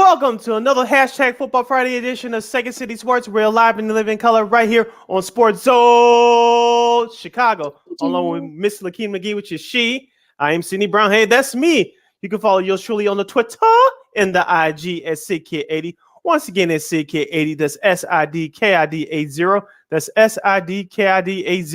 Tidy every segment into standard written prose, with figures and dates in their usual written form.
welcome to another hashtag Football Friday edition of Second City Sports. We're live in the living color right here on Sports Zone Chicago, along with Miss Lakeena McGee, which is she. I am Sydney Brown. Hey, that's me. You can follow yours truly on the Twitter and the IG at SidKid80. Once again, it's SidKid80. That's SIDKID80. That's SIDKID80.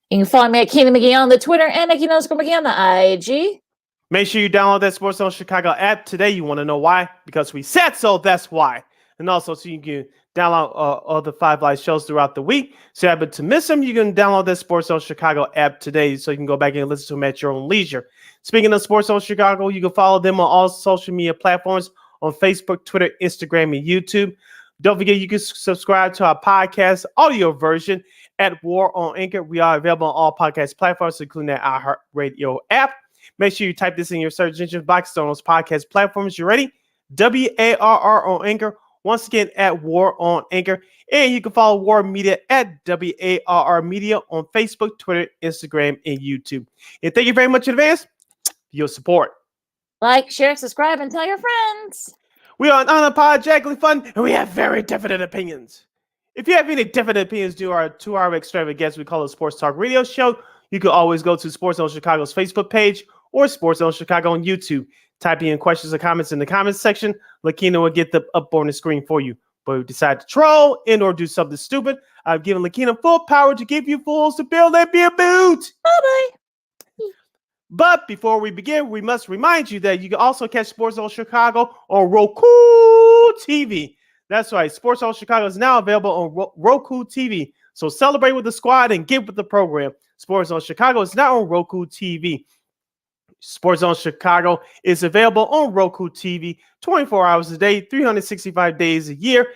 You can follow me at Lakeena McGee on the Twitter and Lakeena_McGee on the IG. Make sure you download that Sports Zone Chicago app today. You want to know why? Because we said so, that's why. And also, so you can download all the 5 Live shows throughout the week. So you happen to miss them, you can download that Sports Zone Chicago app today so you can go back and listen to them at your own leisure. Speaking of Sports Zone Chicago, you can follow them on all social media platforms on Facebook, Twitter, Instagram, and YouTube. Don't forget, you can subscribe to our podcast audio version at War on Anchor. We are available on all podcast platforms, including that iHeartRadio app. Make sure you type this in your search engine box on those podcast platforms. You ready? WARR on Anchor. Once again, at War on Anchor. And you can follow War Media at WARR Media on Facebook, Twitter, Instagram, and YouTube. And thank you very much in advance for your support. Like, share, subscribe, and tell your friends. We are unapologetically fun, and we have very definite opinions. If you have any definite opinions to our 2-hour extravaganza we call it Sports Talk Radio Show, you can always go to Sports Zone Chicago's Facebook page or Sports Zone Chicago on YouTube. Type in questions or comments in the comments section. Lakeena will get them up on the screen for you. But if you decide to troll and or do something stupid, I've given Lakeena full power to give you fools to build and be a boot. Bye-bye. But before we begin, we must remind you that you can also catch Sports Zone Chicago on Roku TV. That's right. Sports Zone Chicago is now available on Roku TV. So celebrate with the squad and get with the program. Sports Zone Chicago is now on Roku TV. Sports Zone Chicago is available on Roku TV 24 hours a day, 365 days a year,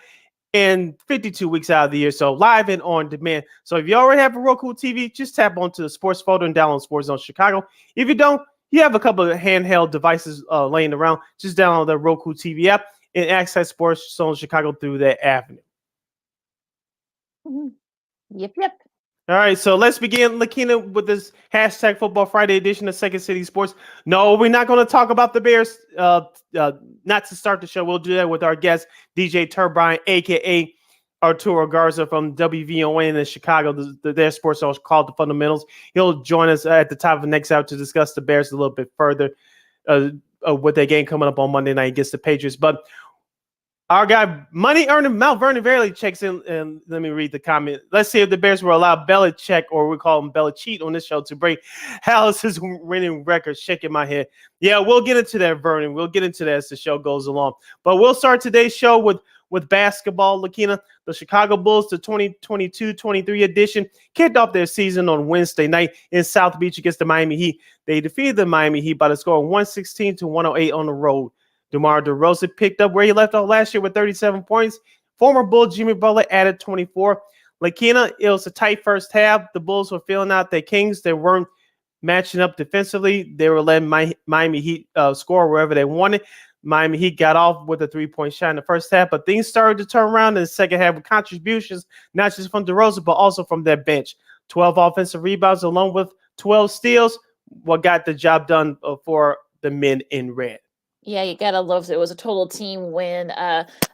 and 52 weeks out of the year. So live and on demand. So if you already have a Roku TV, just tap onto the sports folder and download Sports Zone Chicago. If you don't, you have a couple of handheld devices laying around. Just download the Roku TV app and access Sports Zone Chicago through that avenue. Yep. All right, so let's begin, Lakeena, with this hashtag Football Friday edition of Second City Sports. No, we're not going to talk about the Bears. Not to start the show. We'll do that with our guest, DJ Turnbine, a.k.a. Arturo Garza from WVON in Chicago. Their sports show is called The Fundamentals. He'll join us at the top of the next hour to discuss the Bears a little bit further with their game coming up on Monday night against the Patriots. But our guy, Money Earning Mount Vernon Verily checks in, and let me read the comment. Let's see if the Bears will allow Belichick, or we call him Belichick on this show, to break Hallis's winning record. Shaking my head. Yeah, we'll get into that, Vernon. We'll get into that as the show goes along. But we'll start today's show with basketball. Lakeena, the Chicago Bulls, the 2022-23 edition, kicked off their season on Wednesday night in South Beach against the Miami Heat. They defeated the Miami Heat by the score of 116-108 on the road. DeMar DeRozan picked up where he left off last year with 37 points. Former Bull Jimmy Butler added 24. Lakeena, it was a tight first half. The Bulls were filling out their Kings. They weren't matching up defensively. They were letting Miami Heat score wherever they wanted. Miami Heat got off with a 3-point shot in the first half, but things started to turn around in the second half with contributions, not just from DeRozan, but also from their bench. 12 offensive rebounds along with 12 steals, what got the job done for the men in red. Yeah, you gotta love it. It was a total team win.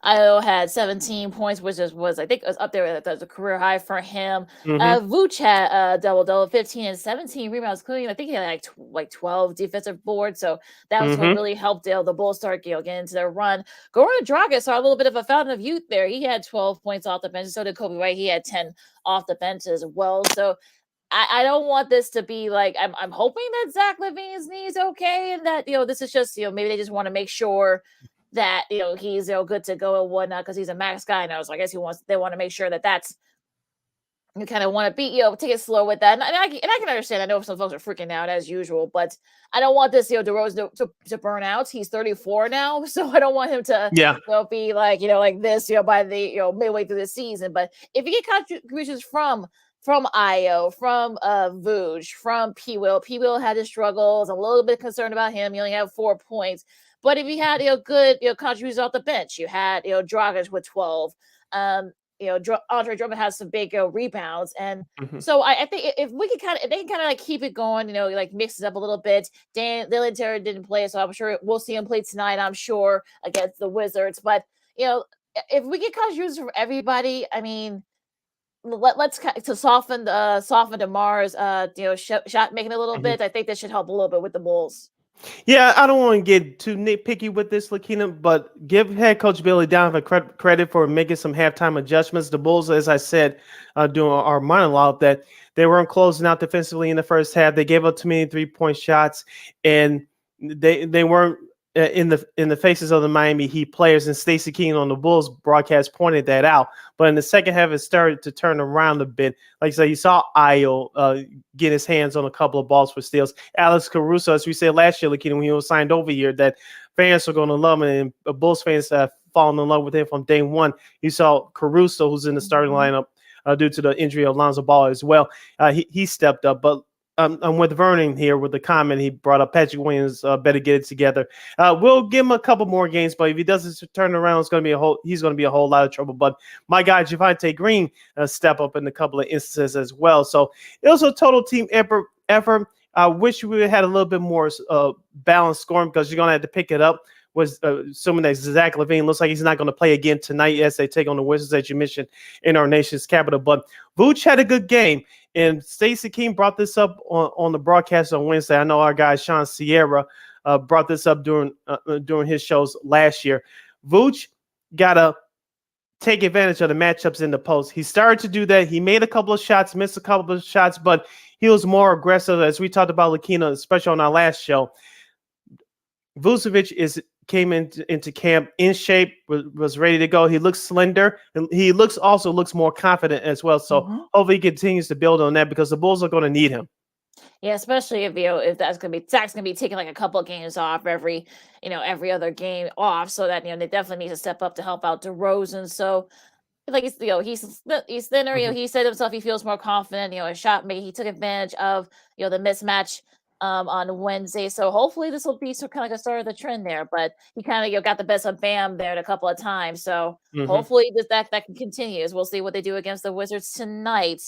Io had 17 points, which was I think it was up there as a career high for him. Vooch had double, 15 and 17 rebounds, including I think he had like 12 defensive boards. So that was what really helped the Bulls start getting into their run. Goran Dragic saw a little bit of a fountain of youth there. He had 12 points off the bench. So did Kobe White. He had 10 off the bench as well. So I don't want this to be like I'm hoping that Zach LaVine's knee is okay, and that this is just maybe they just want to make sure that he's good to go and whatnot because he's a max guy now. So I guess they want to make sure that that's you kind of want to be take it slow with that, and I can understand. I know some folks are freaking out as usual, but I don't want this DeRozan to burn out. He's 34 now, so I don't want him to be like like this by the midway through the season. But if you get contributions from Io, from Vooch, from P. Will had his struggles. I'm a little bit concerned about him. He only had 4 points. But if you had good contributions off the bench, you had Dragic with 12. Andre Drummond has some big rebounds, and Mhm. so I think if we could they can kind of like keep it going, like mix it up a little bit. Dylan Terry didn't play, so I'm sure we'll see him play tonight. I'm sure against the Wizards, but if we get contributions from everybody, I mean, let's to soften Demar's shot making a little Mhm. bit. I think that should help a little bit with the Bulls. Yeah, I don't want to get too nitpicky with this, Lakeena, but give head coach Billy Donovan credit for making some halftime adjustments. The Bulls, as I said during our monologue, that they weren't closing out defensively in the first half. They gave up too many 3-point shots, and they weren't in the faces of the Miami Heat players. And Stacey King on the Bulls broadcast pointed that out. But in the second half, it started to turn around a bit. Like I said, you saw Ayo get his hands on a couple of balls for steals. Alex Caruso, as we said last year, Lakeena, when he was signed over here, that fans are going to love him, and Bulls fans have fallen in love with him from day one. You saw Caruso, who's in the starting lineup due to the injury of Lonzo Ball as well. He stepped up, but I'm with Vernon here with the comment he brought up. Patrick Williams better get it together. We'll give him a couple more games, but if he doesn't turn around, he's going to be a whole lot of trouble. But my guy Javonte Green step up in a couple of instances as well. So it was a total team effort. I wish we had a little bit more balanced scoring, because you're going to have to pick it up. Was assuming that Zach LaVine looks like he's not going to play again tonight as they take on the Wizards, as you mentioned, in our nation's capital. But Vooch had a good game, and Stacey King brought this up on the broadcast on Wednesday. I know our guy Sean Sierra brought this up during his shows last year. Vooch got to take advantage of the matchups in the post. He started to do that. He made a couple of shots, missed a couple of shots, but he was more aggressive, as we talked about Lakeena, especially on our last show. Vucevic came into camp in shape, was ready to go. He looks slender, and he also looks more confident as well. So hopefully he continues to build on that, because the Bulls are going to need him. Yeah, especially if that's gonna be Zach's gonna be taking like a couple of games off every other game off, so that they definitely need to step up to help out DeRozan. So like he's thinner. He said himself he feels more confident. A shot maybe he took advantage of the mismatch on Wednesday. So hopefully this will be some kind of like a start of the trend there. But he kind of got the best of Bam there a couple of times. So hopefully that can continue. We'll see what they do against the Wizards tonight.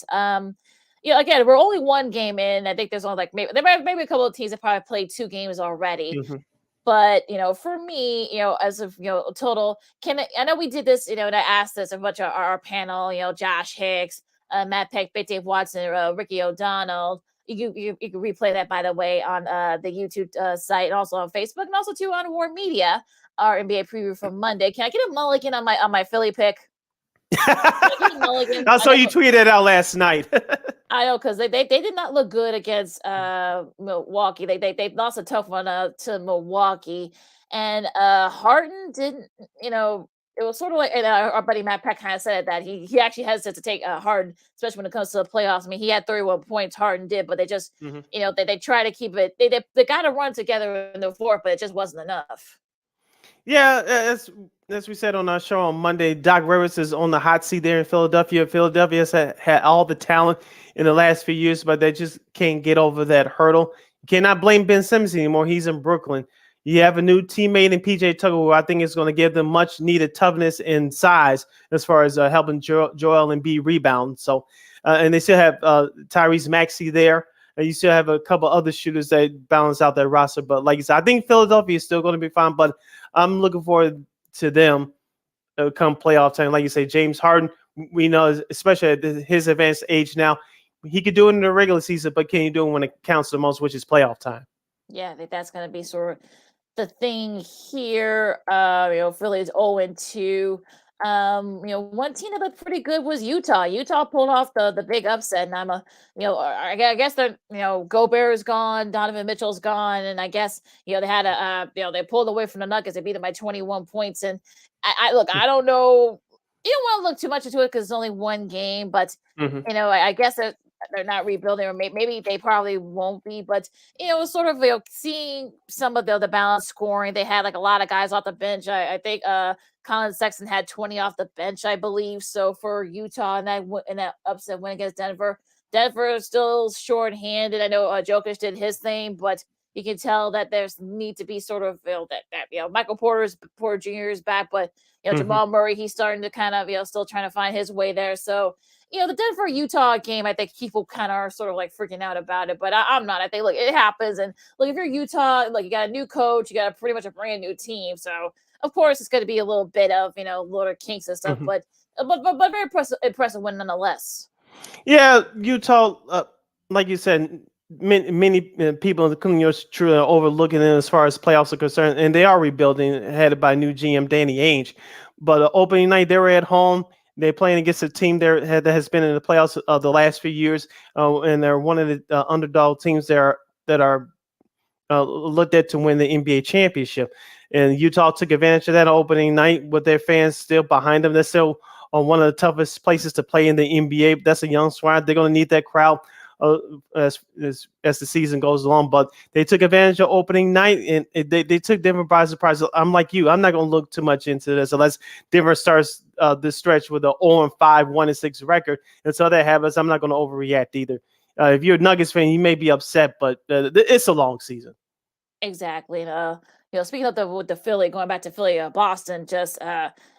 Again, we're only one game in. I think there's only like maybe a couple of teams that probably played 2 games already. But for me, as of total, I know we did this, and I asked this a bunch of our panel, Josh Hicks, Matt Peck, Dave Watson, Ricky O'Donnell. You can replay that, by the way, on the YouTube site, and also on Facebook, and also too on War Media, our NBA preview from Monday. Can I get a mulligan on my Philly pick? I saw you tweeted it out last night. I know, because they did not look good against Milwaukee. They lost a tough one to Milwaukee, and Harden didn't. It was sort of like, and our buddy Matt Peck kind of said that he actually hesitated to take Harden, especially when it comes to the playoffs. I mean, he had 31 points, Harden did, but they just they try to keep it. They got to run together in the fourth, but it just wasn't enough. Yeah, as we said on our show on Monday, Doc Rivers is on the hot seat there in Philadelphia. Philadelphia has had all the talent in the last few years, but they just can't get over that hurdle. You cannot blame Ben Simmons anymore. He's in Brooklyn. You have a new teammate in PJ Tucker, who I think is going to give them much needed toughness and size as far as helping Joel Embiid rebound. So, and they still have Tyrese Maxey there. And you still have a couple other shooters that balance out that roster. But like you said, I think Philadelphia is still going to be fine. But I'm looking forward to them come playoff time. Like you say, James Harden, we know, especially at his advanced age now, he could do it in the regular season, but can you do it when it counts the most, which is playoff time? Yeah, I think that's going to be sort of the thing here. Philly's 0-2. One team that looked pretty good was Utah. Utah pulled off the big upset, and I guess they're, Gobert is gone, Donovan Mitchell's gone, and I guess they had they pulled away from the Nuggets. They beat them by 21 points, and I I don't know. You don't want to look too much into it because it's only one game, but I guess they're not rebuilding, or maybe they probably won't be, but sort of seeing some of the balance scoring. They had like a lot of guys off the bench. I think Colin Sexton had 20 off the bench, I believe. So for Utah and that upset win against Denver is still short-handed. I know Jokic did his thing, but You can tell that there's need to be sort of that Michael Porter Jr. is back, but Mhm. Jamal Murray, he's starting to kind of still trying to find his way there. So the Denver Utah game, I think people kind of are sort of like freaking out about it, but I'm not. I think look, it happens, and look, if you're Utah, like you got a new coach, you got pretty much a brand new team, so of course it's going to be a little bit of little kinks and stuff, Mhm. but very impressive win nonetheless. Yeah, Utah, like you said, many people, including yours truly, are overlooking it as far as playoffs are concerned, and they are rebuilding, headed by new GM Danny Ainge. But opening night, they were at home. They're playing against a team there that has been in the playoffs the last few years, and they're one of the underdog teams that are looked at to win the NBA championship. And Utah took advantage of that opening night with their fans still behind them. They're still on one of the toughest places to play in the NBA. That's a young squad. They're going to need that crowd uh, as the season goes along. But they took advantage of opening night, and they took Denver by surprise. I'm like you. I'm not going to look too much into this unless Denver starts this stretch with a 0-5, 1-6 record. Until that happens, I'm not going to overreact either. If you're a Nuggets fan, you may be upset, but it's a long season. Exactly. And speaking of the Philly, going back to Philly, Boston just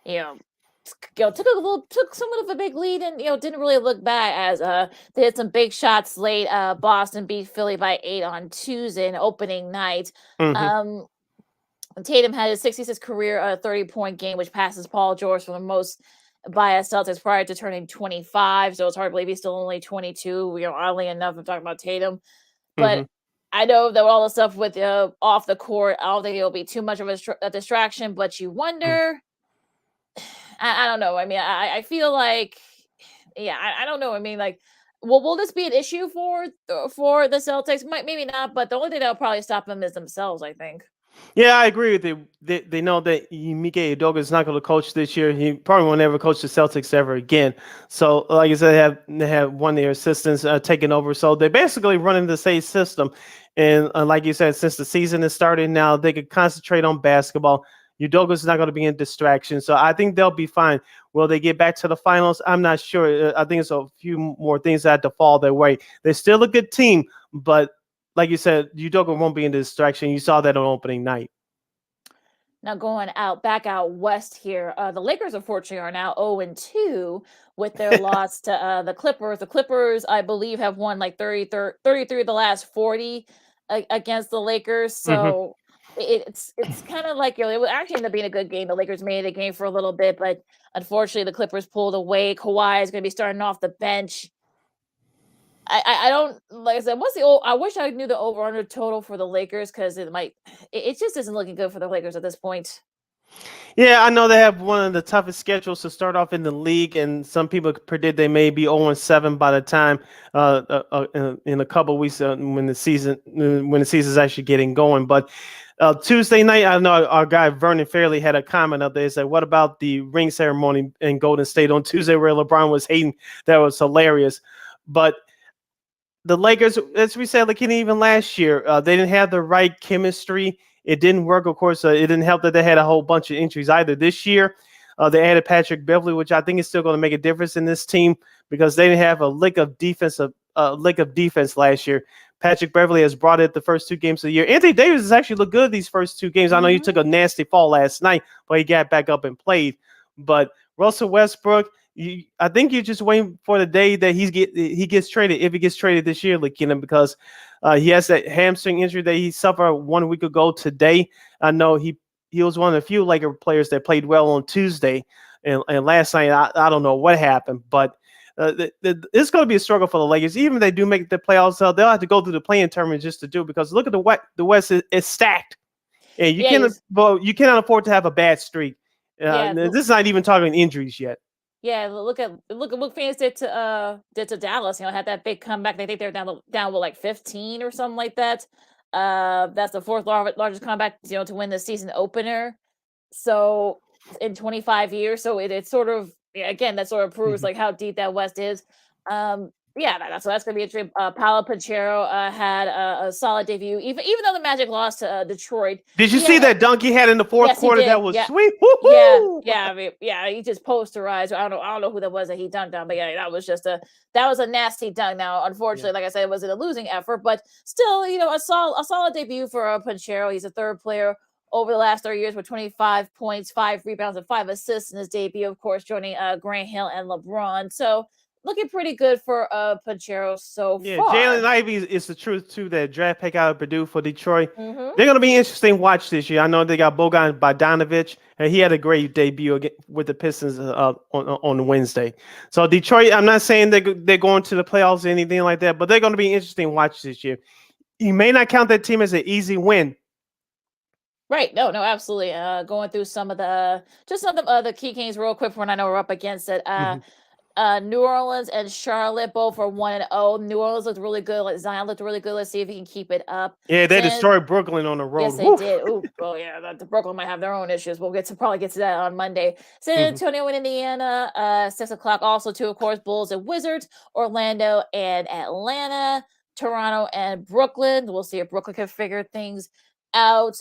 you know took somewhat of a big lead, and didn't really look back as they had some big shots late. Boston beat Philly by 8 on Tuesday in opening night. Hmm. Um Tatum had his 66th career 30-point game, which passes Paul George for the most by a Celtics prior to turning 25. So it's hard to believe he's still only 22. Oddly enough, I'm talking about Tatum. But Hmm. I know that all the stuff with off the court, I don't think it'll be too much of a distraction. But you wonder, I don't know. I mean, I feel like, yeah, I don't know. I mean, like, will this be an issue for the Celtics? Maybe not. But the only thing that'll probably stop them is themselves, I think. Yeah, I agree with you. They know that Mike Udoka is not going to coach this year. He probably won't ever coach the Celtics ever again. So, like I said, they have one of their assistants taking over. So they're basically running the same system. And like you said, since the season is starting now, they could concentrate on basketball. Udoka's not going to be in distraction. So I think they'll be fine. Will they get back to the finals? I'm not sure. I think it's a few more things that have to fall their way. They're still a good team, but like you said, Udoka won't be in the distraction. You saw that on opening night. Now going back out west here, the Lakers unfortunately are now 0-2 with their loss to the Clippers. The Clippers, I believe, have won like 33 of the last 40 against the Lakers. Hmm. So it's kind of like it would actually end up being a good game. The Lakers made the game for a little bit, but unfortunately the Clippers pulled away. Kawhi is going to be starting off the bench. I don't like I said. What's the old? I wish I knew the over under total for the Lakers because it just isn't looking good for the Lakers at this point. Yeah, I know they have one of the toughest schedules to start off in the league, and some people predict they may be 0-7 by the time in a couple weeks when the season's actually getting going. But Tuesday night, I know our guy Vernon Fairley had a comment up there. He said, "What about the ring ceremony in Golden State on Tuesday where LeBron was hating? That was hilarious." But the Lakers, as we said, like even last year, they didn't have the right chemistry. It didn't work. Of course, it didn't help that they had a whole bunch of injuries either. This year, they added Patrick Beverly, which I think is still going to make a difference in this team because they didn't have a lick of defense last year. Patrick Beverly has brought it the first two games of the year. Anthony Davis has actually looked good these first two games. I know he took a nasty fall last night, but he got back up and played. But Russell Westbrook, I think you're just waiting for the day that he gets traded, if he gets traded this year, Lakeena, because he has that hamstring injury that he suffered 1 week ago today. I know he was one of the few Laker players that played well on Tuesday, and last night I don't know what happened, but it's going to be a struggle for the Lakers. Even if they do make the playoffs, they'll have to go through the play-in tournament just to do it because look at the West is stacked, and you cannot afford to have a bad streak. Yeah, This is not even talking injuries yet. yeah. Look at what fans did to Dallas. Had that big comeback. They think they're down with like 15 or something like that. That's the fourth largest comeback to win the season opener. So in 25 years, so it sort of again that sort of proves Mhm. like how deep that West is. Yeah, that's going to be a dream. Paolo Panchero had a solid debut, even though the Magic lost to Detroit. Did you He see had, that dunk he had in the fourth yes, he quarter? did. That was Yeah, sweet. yeah, Woo-hoo! yeah. I mean, yeah, he just posterized. I don't know who that was that he dunked on, but yeah, that was a nasty dunk. Now, unfortunately, like I said, it was a losing effort, but still, a solid debut for Panchero. He's a third player over the last 3 years with 25 points, 5 rebounds, and 5 assists in his debut. Of course, joining Grant Hill and LeBron. So looking pretty good for Panchero so Yeah, Jalen far. Ivey is the truth too. That draft pick out of Purdue for Detroit. Mm-hmm. They're going to be interesting to watch this year. I know they got Bogan Bogdanovic, and he had a great debut with the Pistons on Wednesday. So Detroit, I'm not saying they're going to the playoffs or anything like that, but they're going to be interesting to watch this year. You may not count that team as an easy win. Right. No, absolutely. Going through some of the key games real quick when I know we're up against it. New Orleans and Charlotte both are 1-0. New Orleans looked really good. Like Zion looked really good. Let's see if he can keep it up. Yeah, they destroyed Brooklyn on the road. Yes, they did. Ooh, oh yeah, the Brooklyn might have their own issues. We'll probably get to that on Monday. San Antonio and Indiana, 6:00. Also, two, of course, Bulls and Wizards, Orlando and Atlanta, Toronto and Brooklyn. We'll see if Brooklyn can figure things out.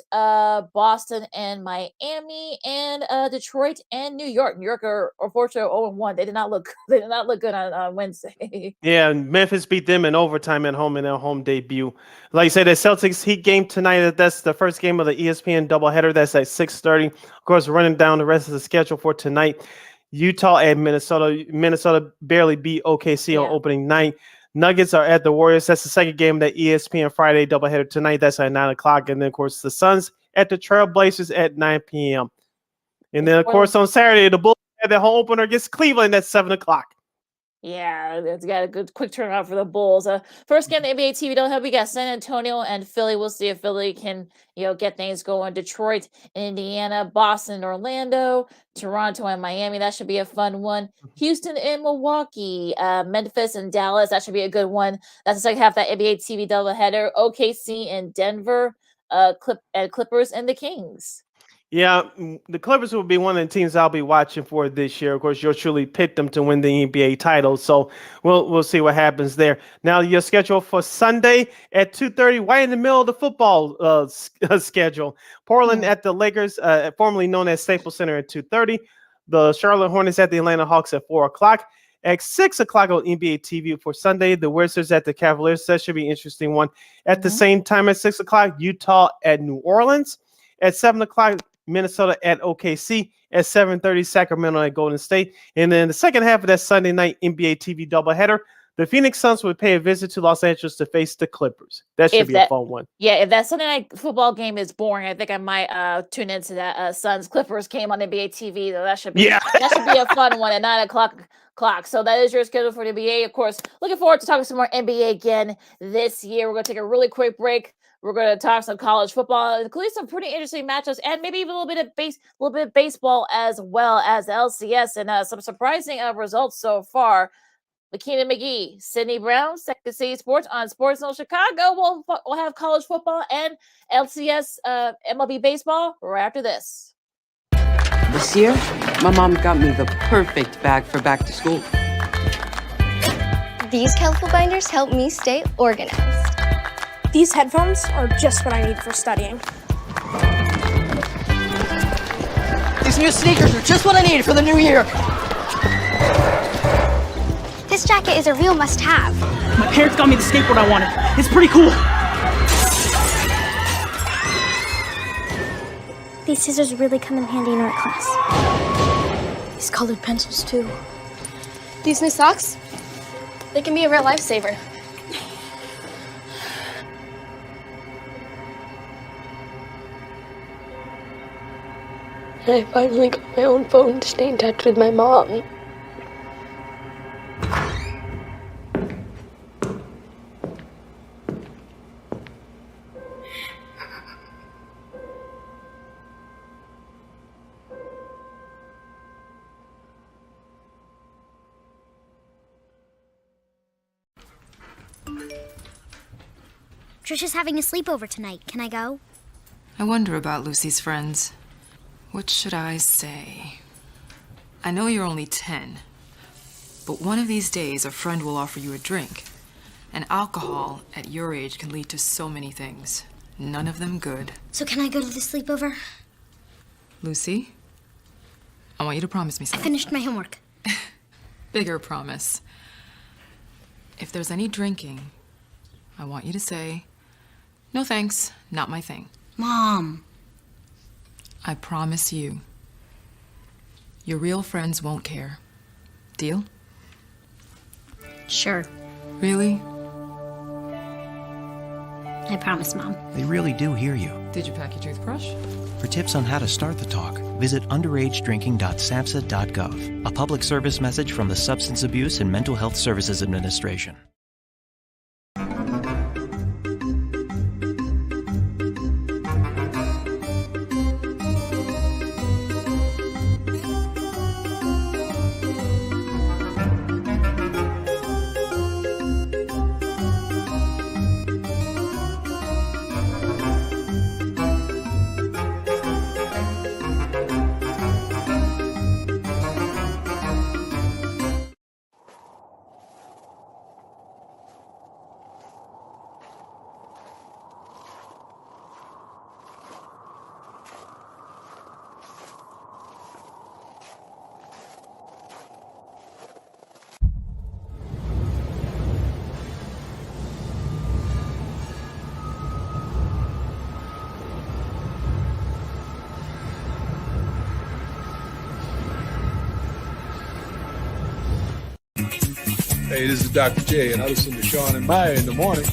Boston and Miami, and Detroit and New York. New York are unfortunately 0-1. They did not look good on Wednesday. Yeah, Memphis beat them in overtime at home in their home debut. Like I said, the Celtics Heat game tonight. That's the first game of the ESPN doubleheader. That's at 6:30. Of course, running down the rest of the schedule for tonight. Utah and Minnesota. Minnesota barely beat OKC on opening night. Nuggets are at the Warriors. That's the second game of the ESPN Friday doubleheader tonight. That's at 9:00. And then, of course, the Suns at the Trailblazers at 9 p.m. And then, of course, on Saturday, the Bulls have their home opener against Cleveland at 7:00. Yeah, it's got a good quick turnaround for the Bulls. First game of the NBA TV doubleheader, we got San Antonio and Philly. We'll see if Philly can, get things going. Detroit, Indiana, Boston, Orlando, Toronto, and Miami. That should be a fun one. Houston and Milwaukee, Memphis and Dallas. That should be a good one. That's the second half of that NBA TV doubleheader. OKC and Denver, Clippers and the Kings. Yeah, the Clippers will be one of the teams I'll be watching for this year. Of course, you'll truly pick them to win the NBA title, so we'll see what happens there. Now, your schedule for Sunday at 2:30, right in the middle of the football schedule. Portland at the Lakers, formerly known as Staples Center, at 2:30. The Charlotte Hornets at the Atlanta Hawks at 4:00. At 6:00 on NBA TV for Sunday, the Wizards at the Cavaliers. That should be an interesting one. At the same time at 6:00, Utah at New Orleans. At 7:00. Minnesota at OKC. At 7:30, Sacramento at Golden State. And then the second half of that Sunday night NBA TV doubleheader, the Phoenix Suns would pay a visit to Los Angeles to face the Clippers. That should be a fun one. Yeah, if that Sunday night football game is boring, I think I might tune into that Suns Clippers game on NBA TV. Though that should be a fun one at 9:00. So that is your schedule for the NBA. Of course, looking forward to talking some more NBA again this year. We're going to take a really quick break. We're going to talk some college football, including some pretty interesting matchups, and maybe even a little bit of baseball as well as LCS, and some surprising results so far. Lakeena McGee, Sydney Brown, Second City Sports on Sports Zone Chicago. We'll have college football and LCS MLB baseball right after this. This year, my mom got me the perfect bag for back to school. These colorful binders help me stay organized. These headphones are just what I need for studying. These new sneakers are just what I need for the new year. This jacket is a real must-have. My parents got me the skateboard I wanted. It's pretty cool. These scissors really come in handy in art class. These colored pencils, too. These new socks, they can be a real lifesaver. I finally got my own phone to stay in touch with my mom. Trisha's having a sleepover tonight. Can I go? I wonder about Lucy's friends. What should I say? I know you're only 10, But one of these days, a friend will offer you a drink. And alcohol at your age can lead to so many things. None of them good. So can I go to the sleepover? Lucy, I want you to promise me I something. finished my homework. Bigger promise. If there's any drinking, I want you to say, "No thanks, not my thing." Mom. I promise you. Your real friends won't care. Deal? Sure. Really? I promise, Mom. They really do hear you. Did you pack your toothbrush? For tips on how to start the talk, visit underagedrinking.samhsa.gov, a public service message from the Substance Abuse and Mental Health Services Administration. Hey, this is Dr. J, and I listen to Sean and Maya in the morning.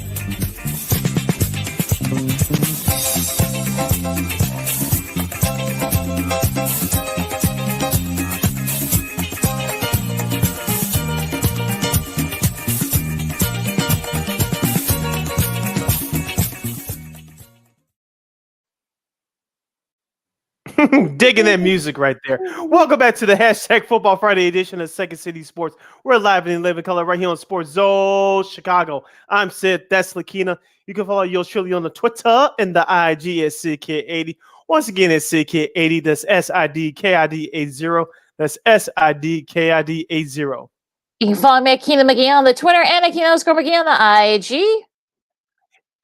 Digging that music right there. Welcome back to the hashtag Football Friday edition of Second City Sports. We're live and in living color right here on Sports Zone Chicago. I'm Sid. That's Lakeena. You can follow yours truly on the Twitter and the IG at SidKid80. Once again, it's SidKid80. That's SIDKID80. That's SIDKID80. You can follow me at Keena McGee on the Twitter and at Keena_McGee on the IG.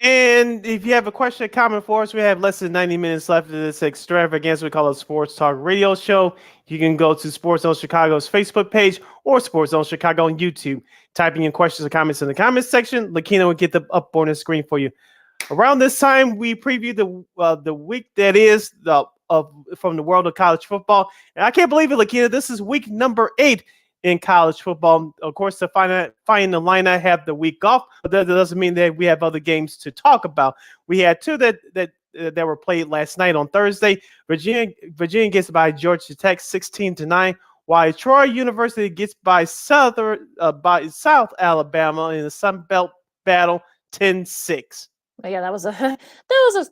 And if you have a question or comment for us, we have less than 90 minutes left of this extravaganza we call a Sports Talk Radio Show. You can go to Sports Zone Chicago's Facebook page or Sports Zone Chicago on YouTube. Typing in questions or comments in the comments section, Lakeena will get them up on the screen for you. Around this time, we preview the week that is from the world of college football. And I can't believe it, Lakeena. This is week number 8 in college football. Of course, to find the line, I have the week off, but that doesn't mean that we have other games to talk about. We had two that were played last night on Thursday. Virginia gets by Georgia Tech 16-9, while Troy University gets by South Alabama in the Sun Belt battle 10-6. Yeah, that was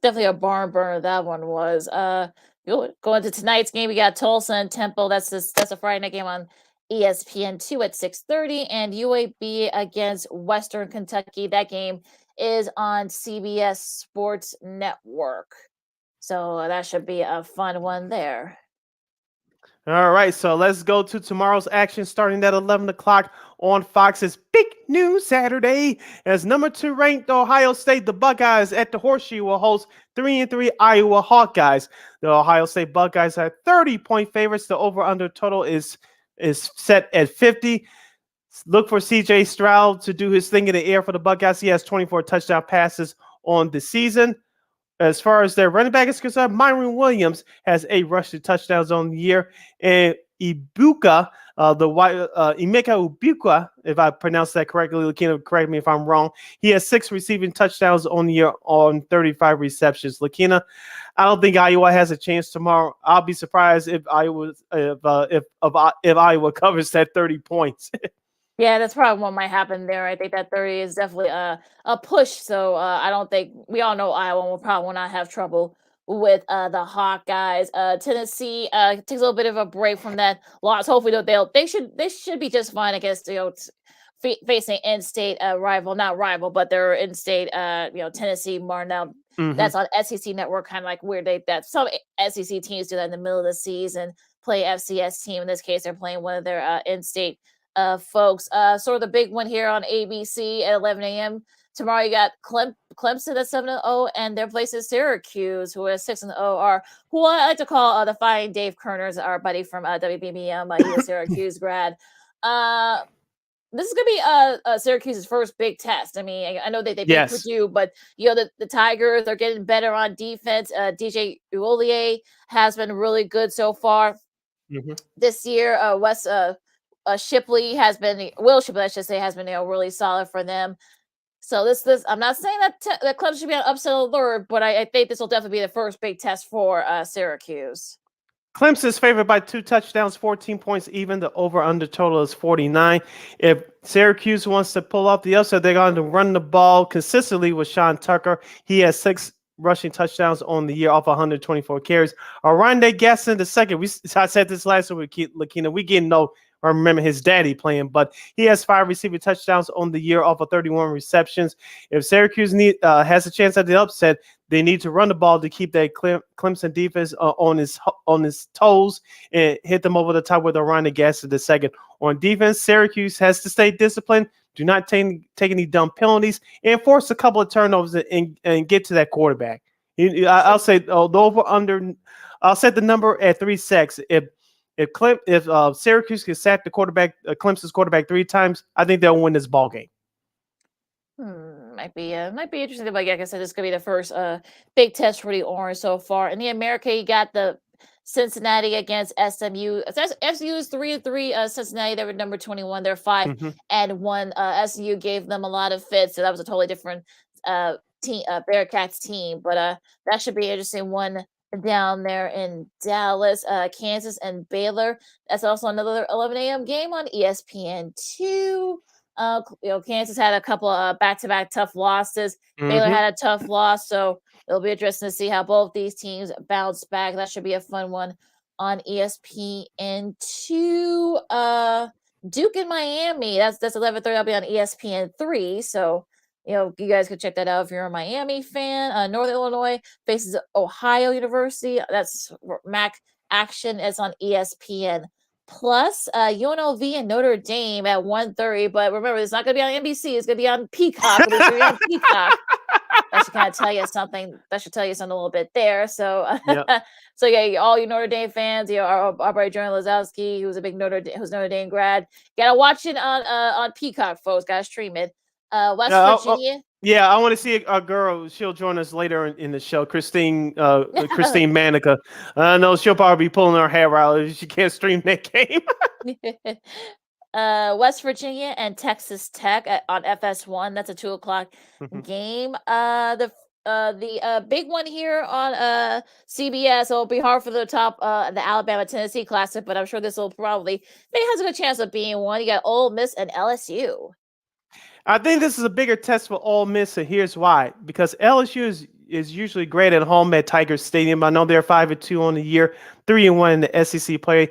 definitely a barn burner. That one was. Going to tonight's game, we got Tulsa and Temple. That's a Friday night game on ESPN2 at 6:30, and UAB against Western Kentucky. That game is on CBS Sports Network. So that should be a fun one there. All right, so let's go to tomorrow's action starting at 11 o'clock on Fox's Big News Saturday. As number 2 ranked Ohio State, the Buckeyes at the Horseshoe will host 3-3 Iowa Hawkeyes. The Ohio State Buckeyes are 30-point favorites. The over-under total is set at 50. Look for CJ Stroud to do his thing in the air for the Buckeyes. He has 24 touchdown passes on the season. As far as their running back is concerned, Myron Williams has 8 rushing touchdowns on the year. And Emeka Ibuka, if I pronounce that correctly, Lakeena, correct me if I'm wrong. He has 6 receiving touchdowns on the year on 35 receptions. Lakeena, I don't think Iowa has a chance tomorrow. I'll be surprised if Iowa covers that 30 points. Yeah, that's probably what might happen there. I think that 30 is definitely a push. So I don't think we all know Iowa will probably not have trouble with the Hawkeyes. Tennessee takes a little bit of a break from that loss. Hopefully, they should be just fine against facing in-state rival, not rival, but they're in-state. Tennessee Marnell. Mm-hmm. That's on SEC Network, kind of like where that some SEC teams do that in the middle of the season. Play FCS team. In this case, they're playing one of their in-state folks. Sort of the big one here on ABC at 11 a.m. Tomorrow you got Clemson at 7-0, and their place is Syracuse, who is 6-0, are who I like to call the Fine Dave Kerners, our buddy from WBBM. He's a Syracuse grad. This is going to be Syracuse's first big test. I mean, I know they beat Purdue, but the Tigers are getting better on defense. DJ Uolier has been really good so far this year. Will Shipley, I should say, has been really solid for them. So this I'm not saying that Clemson should be on upset alert, but I think this will definitely be the first big test for Syracuse. Clemson's favored by 2 touchdowns, 14 points even. The over-under total is 49. If Syracuse wants to pull off the upset, they're going to run the ball consistently with Sean Tucker. He has 6 rushing touchdowns on the year off 124 carries. Arande Gasson the second. I said this last week, Lakeena. We get no. I remember his daddy playing, but he has 5 receiving touchdowns on the year off of 31 receptions. If Syracuse has a chance at the upset, they need to run the ball to keep that Clemson defense on his toes and hit them over the top with Ryan Gasson the second. On defense, Syracuse has to stay disciplined. Do not take any dumb penalties and force a couple of turnovers and get to that quarterback. I'll say the over under. I'll set the number at 3 sacks. If Syracuse can sack the quarterback, Clemson's quarterback 3 times, I think they'll win this ball game. Might be interesting. But like I said, this could be the first big test for the Orange so far. In the America, you got the Cincinnati against SMU. SMU is 3-3. Cincinnati, they were number 21. They're 5-1. SMU gave them a lot of fits, so that was a totally different team, Bearcats team. But that should be an interesting one down there in Dallas. Kansas and Baylor. That's also another 11 a.m. game on ESPN2. Kansas had a couple of back-to-back tough losses. Baylor had a tough loss, so it'll be interesting to see how both these teams bounce back. That should be a fun one on ESPN2. Duke and Miami. That's 11:30. That'll be on ESPN3. So you guys could check that out if you're a Miami fan. Northern Illinois faces Ohio University. That's MAC action. It's on ESPN Plus. UNLV and Notre Dame at 1:30. But remember, it's not going to be on NBC. It's going to be on Peacock. It's going to be on Peacock. That should kind of tell you something. That should tell you something a little bit there. So, so yeah, all you Notre Dame fans, our buddy Jordan Lazowski, who's a big Notre Dame grad, gotta watch it on Peacock, folks. Gotta stream it. West Virginia. I want to see a girl. She'll join us later in the show. Christine Manika. I know she'll probably be pulling her hair out if she can't stream that game. West Virginia and Texas Tech on FS1. That's a 2:00 game. The big one here on CBS. It'll be hard for the top the Alabama Tennessee Classic, but I'm sure this will probably has a good chance of being one. You got Ole Miss and LSU. I think this is a bigger test for Ole Miss, and here's why. Because LSU is usually great at home at Tiger Stadium. I know they're 5-2 on the year, 3-1 in the SEC play.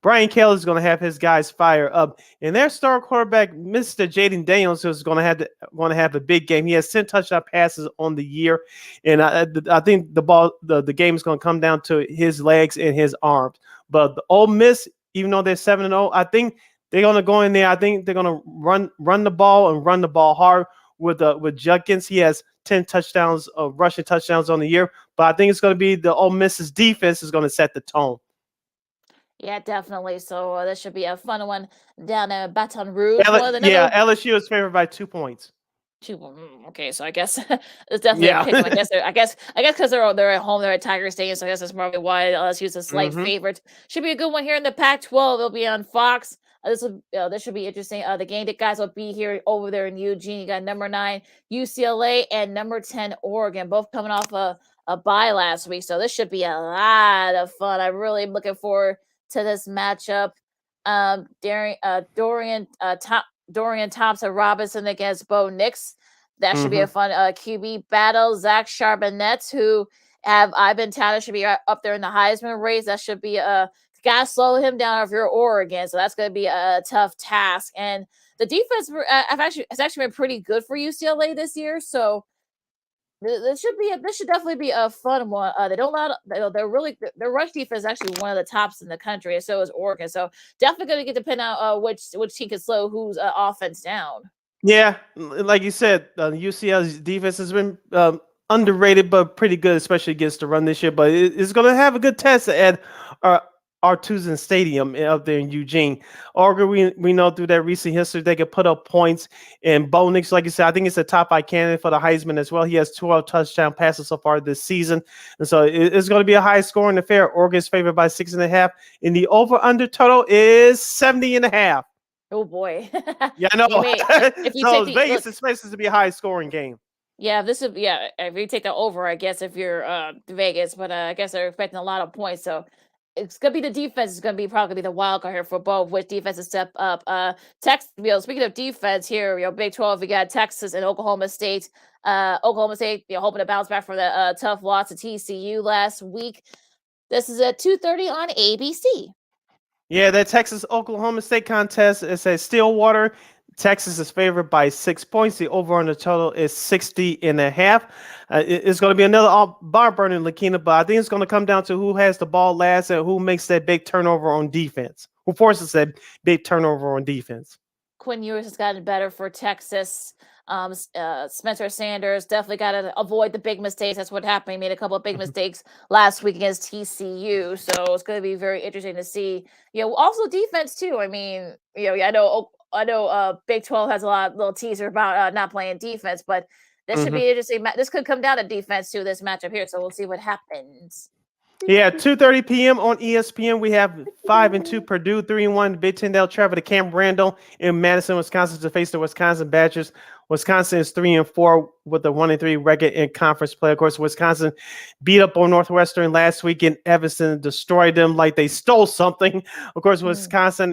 Brian Kelly is going to have his guys fire up, and their star quarterback, Mr. Jaden Daniels, is going to have a big game. He has 10 touchdown passes on the year, and I think the game is going to come down to his legs and his arms. But the Ole Miss, even though they're 7-0, I think they're going to go in there. I think they're going to run the ball and run the ball hard with Judkins. He has 10 touchdowns, rushing touchdowns on the year. But I think it's going to be the Ole Miss's defense is going to set the tone. Yeah, definitely. So this should be a fun one down in Baton Rouge. LSU is favored by 2 points. Okay, so I guess it's definitely a pick 'em. I guess because they're at home, they're at Tiger Stadium, so I guess that's probably why LSU is a slight favorite. Should be a good one here in the Pac-12. They'll be on Fox. This should be interesting. The game that guys will be here over there in Eugene. You got number 9 UCLA and number 10 Oregon, both coming off a bye last week. So this should be a lot of fun. I'm really looking forward to this matchup. Dorian Thompson Robinson against Bo Nix. That should be a fun QB battle. Zach Charbonnet, who I've been touted should be up there in the Heisman race. That should be gotta slow him down if you're Oregon. So that's going to be a tough task. And the defense has actually been pretty good for UCLA this year. So This should definitely be a fun one. They don't allow their rush defense is actually one of the tops in the country, and so is Oregon. So definitely going to get to pin out which team can slow whose offense down. Yeah, like you said, UCL's defense has been underrated, but pretty good, especially against the run this year. But it's going to have a good test at Arturo Stadium up there in Eugene. Oregon, we know through that recent history, they could put up points. And Bo Nix, like you said, I think it's a top 5 candidate for the Heisman as well. He has 12 touchdown passes so far this season. And so it's going to be a high scoring affair. Oregon's favored by 6.5. And the over-under total is 70.5. Oh boy. Yeah, I know. If you So take Vegas expects this to be a high scoring game. Yeah, if you take the over, I guess if you're Vegas, but I guess they're expecting a lot of points. So it's gonna be the defense is gonna be probably be the wild card here for both which defenses step up. Texas, speaking of defense here, Big 12, we got Texas and Oklahoma State. Oklahoma State, hoping to bounce back from the tough loss to TCU last week. This is at 2:30 on ABC. Yeah, that Texas-Oklahoma State contest is at Stillwater. Texas is favored by 6 points. The over on the total is 60.5. It's going to be another bar burning, Lakeena, but I think it's going to come down to who has the ball last and who makes that big turnover on defense. Who forces that big turnover on defense? Quinn Ewers has gotten better for Texas. Spencer Sanders definitely got to avoid the big mistakes. That's what happened. He made a couple of big mistakes last week against TCU. So it's going to be very interesting to see. Also defense too. I mean, I know Big 12 has a lot of little teaser about not playing defense, but this should be interesting. This could come down to defense too, this matchup here. So we'll see what happens. Yeah, 2:30 p.m. on ESPN. We have 5-2 Purdue, 3-1 Big Ten. They'll travel to Camp Randall in Madison, Wisconsin to face the Wisconsin Badgers. Wisconsin is 3-4 with a 1-3 record in conference play. Of course, Wisconsin beat up on Northwestern last week in Evanston, destroyed them like they stole something. Of course, Wisconsin,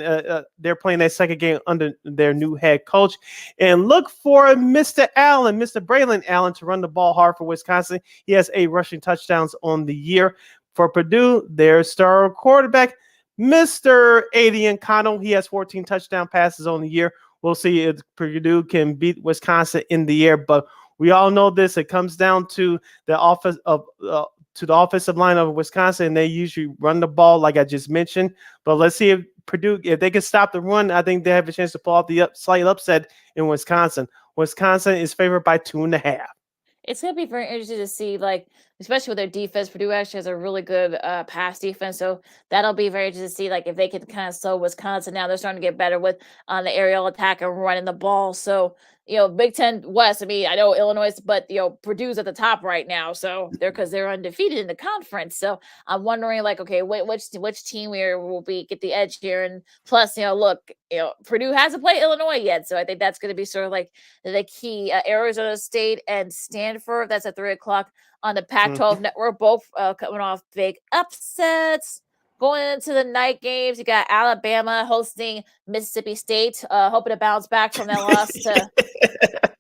they're playing their second game under their new head coach. And look for Mr. Braylon Allen, to run the ball hard for Wisconsin. He has 8 rushing touchdowns on the year. For Purdue, their star quarterback, Mr. Aiden Connell, he has 14 touchdown passes on the year. We'll see if Purdue can beat Wisconsin in the air, but we all know this. It comes down to the offensive line of Wisconsin, and they usually run the ball, like I just mentioned. But let's see if Purdue, if they can stop the run, I think they have a chance to pull off the slight upset in Wisconsin. Wisconsin is favored by 2.5. It's going to be very interesting to see, especially with their defense. Purdue actually has a really good pass defense, so that'll be very interesting to see, if they can kind of slow Wisconsin. Now they're starting to get better with the aerial attack and running the ball. So, Big Ten West. I mean, I know Illinois, but Purdue's at the top right now, so they're undefeated in the conference. So I'm wondering, okay, which team here will get the edge here? And plus, look, Purdue hasn't played Illinois yet, so I think that's going to be sort of the key. Arizona State and Stanford. That's at 3:00 on the Pac-12 network. Both coming off big upsets. Going into the night games, you got Alabama hosting Mississippi State, hoping to bounce back from that loss to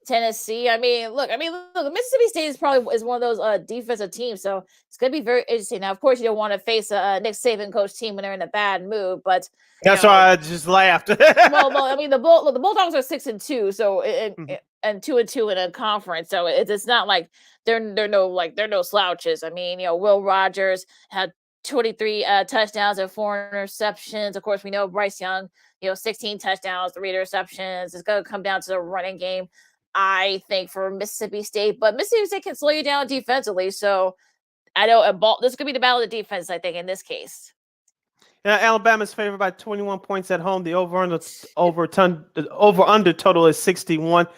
Tennessee. I mean, look, Mississippi State is one of those defensive teams, so it's going to be very interesting. Now, of course, you don't want to face a Nick Saban coach team when they're in a bad mood, but that's why I just laughed. well, I mean, the Bulldogs are 6-2, so and 2-2 in a conference, so it's not like they're no slouches. I mean, Will Rogers had 23 touchdowns and 4 interceptions. Of course, we know Bryce Young, 16 touchdowns, 3 interceptions. It's going to come down to the running game, I think, for Mississippi State. But Mississippi State can slow you down defensively. So I know this could be the battle of the defense, I think, in this case. Yeah, Alabama's favored by 21 points at home. The over-under total is 61.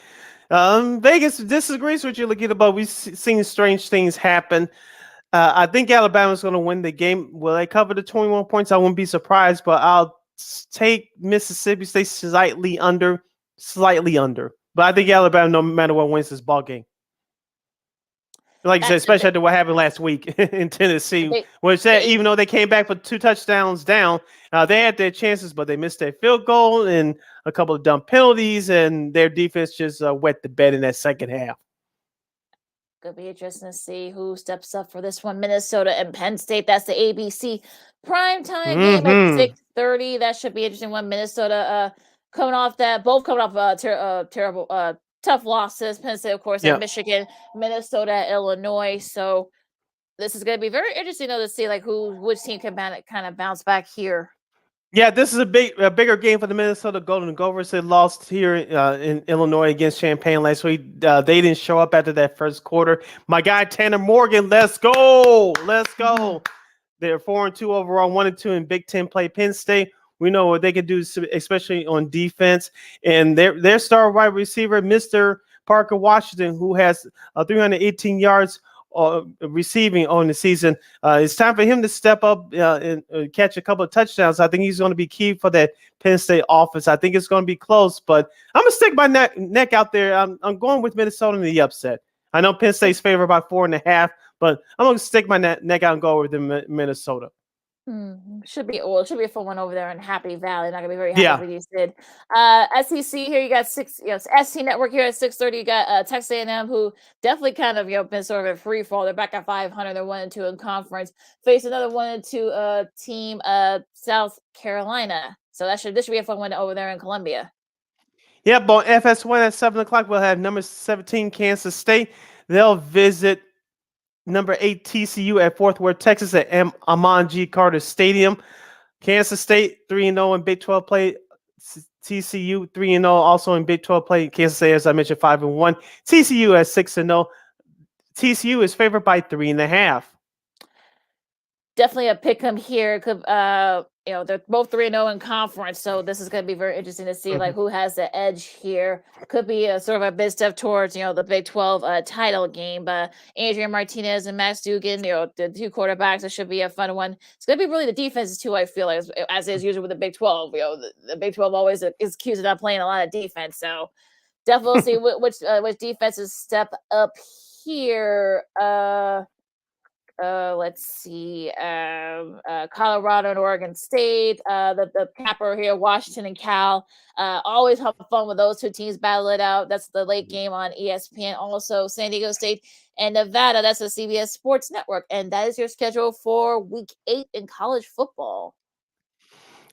Vegas disagrees with you, Lakeena, but we've seen strange things happen. I think Alabama's going to win the game. Will they cover the 21 points? I wouldn't be surprised, but I'll take Mississippi State slightly under. But I think Alabama, no matter what, wins this ball game. Like you said, especially after what happened last week in Tennessee, even though they came back for 2 touchdowns down, they had their chances, but they missed their field goal and a couple of dumb penalties, and their defense just wet the bed in that second half. Could be interesting to see who steps up for this one. Minnesota and Penn State. That's the ABC primetime game at 6:30. That should be interesting one. Minnesota both coming off terrible tough losses. Penn State, of course, Yeah. at Michigan, Minnesota, Illinois. So this is going to be very interesting though to see like which team can kind of bounce back here. Yeah, this is a bigger game for the Minnesota Golden Gophers. They lost here in Illinois against Champaign last week. They didn't show up after that first quarter. My guy Tanner Morgan, let's go. They're 4-2 overall, 1-2 in Big Ten play. Penn State, we know what they can do, especially on defense. And their star wide receiver, Mr. Parker Washington, who has 318 yards receiving on the season. It's time for him to step up and catch a couple of touchdowns. I think he's going to be key for that Penn State offense. I think it's going to be close, but I'm going to stick my neck out there. I'm going with Minnesota in the upset. I know Penn State's favored by 4.5, but I'm going to stick my neck out and go with Minnesota. Should be a fun one over there in Happy Valley. Not gonna be very happy Yeah. with you, Sid. SEC here, you got SC Network here at 6:30. You got Texas A&M, who definitely kind of been sort of a free fall. They're back at 500. They're 1-2 in conference. Face another 1-2 team, South Carolina. So this should be a fun one over there in Columbia. Yeah, but on FS1 at 7:00, we'll have number 17 Kansas State. They'll visit number 8 TCU at Fort Worth, Texas at Amon G. Carter Stadium. Kansas State 3-0 in Big 12 play. TCU 3-0 also in Big 12 play. Kansas State, as I mentioned, 5-1. TCU at 6-0. TCU is favored by 3.5. Definitely a pick 'em here. Could they're both 3-0 in conference, so this is going to be very interesting to see like who has the edge here. Could be a sort of a big step towards the Big 12 title game. But Adrian Martinez and Max Dugan, the two quarterbacks, it should be a fun one. It's going to be really the defenses too. I feel like as is usually with the Big 12. The Big 12 always is accused of not playing a lot of defense. So definitely see which defenses step up here. Let's see, Colorado and Oregon State, the capper here, Washington and Cal. Always have fun with those two teams battle it out. That's the late game on ESPN. Also, San Diego State and Nevada. That's the CBS Sports Network. And that is your schedule for Week 8 in college football.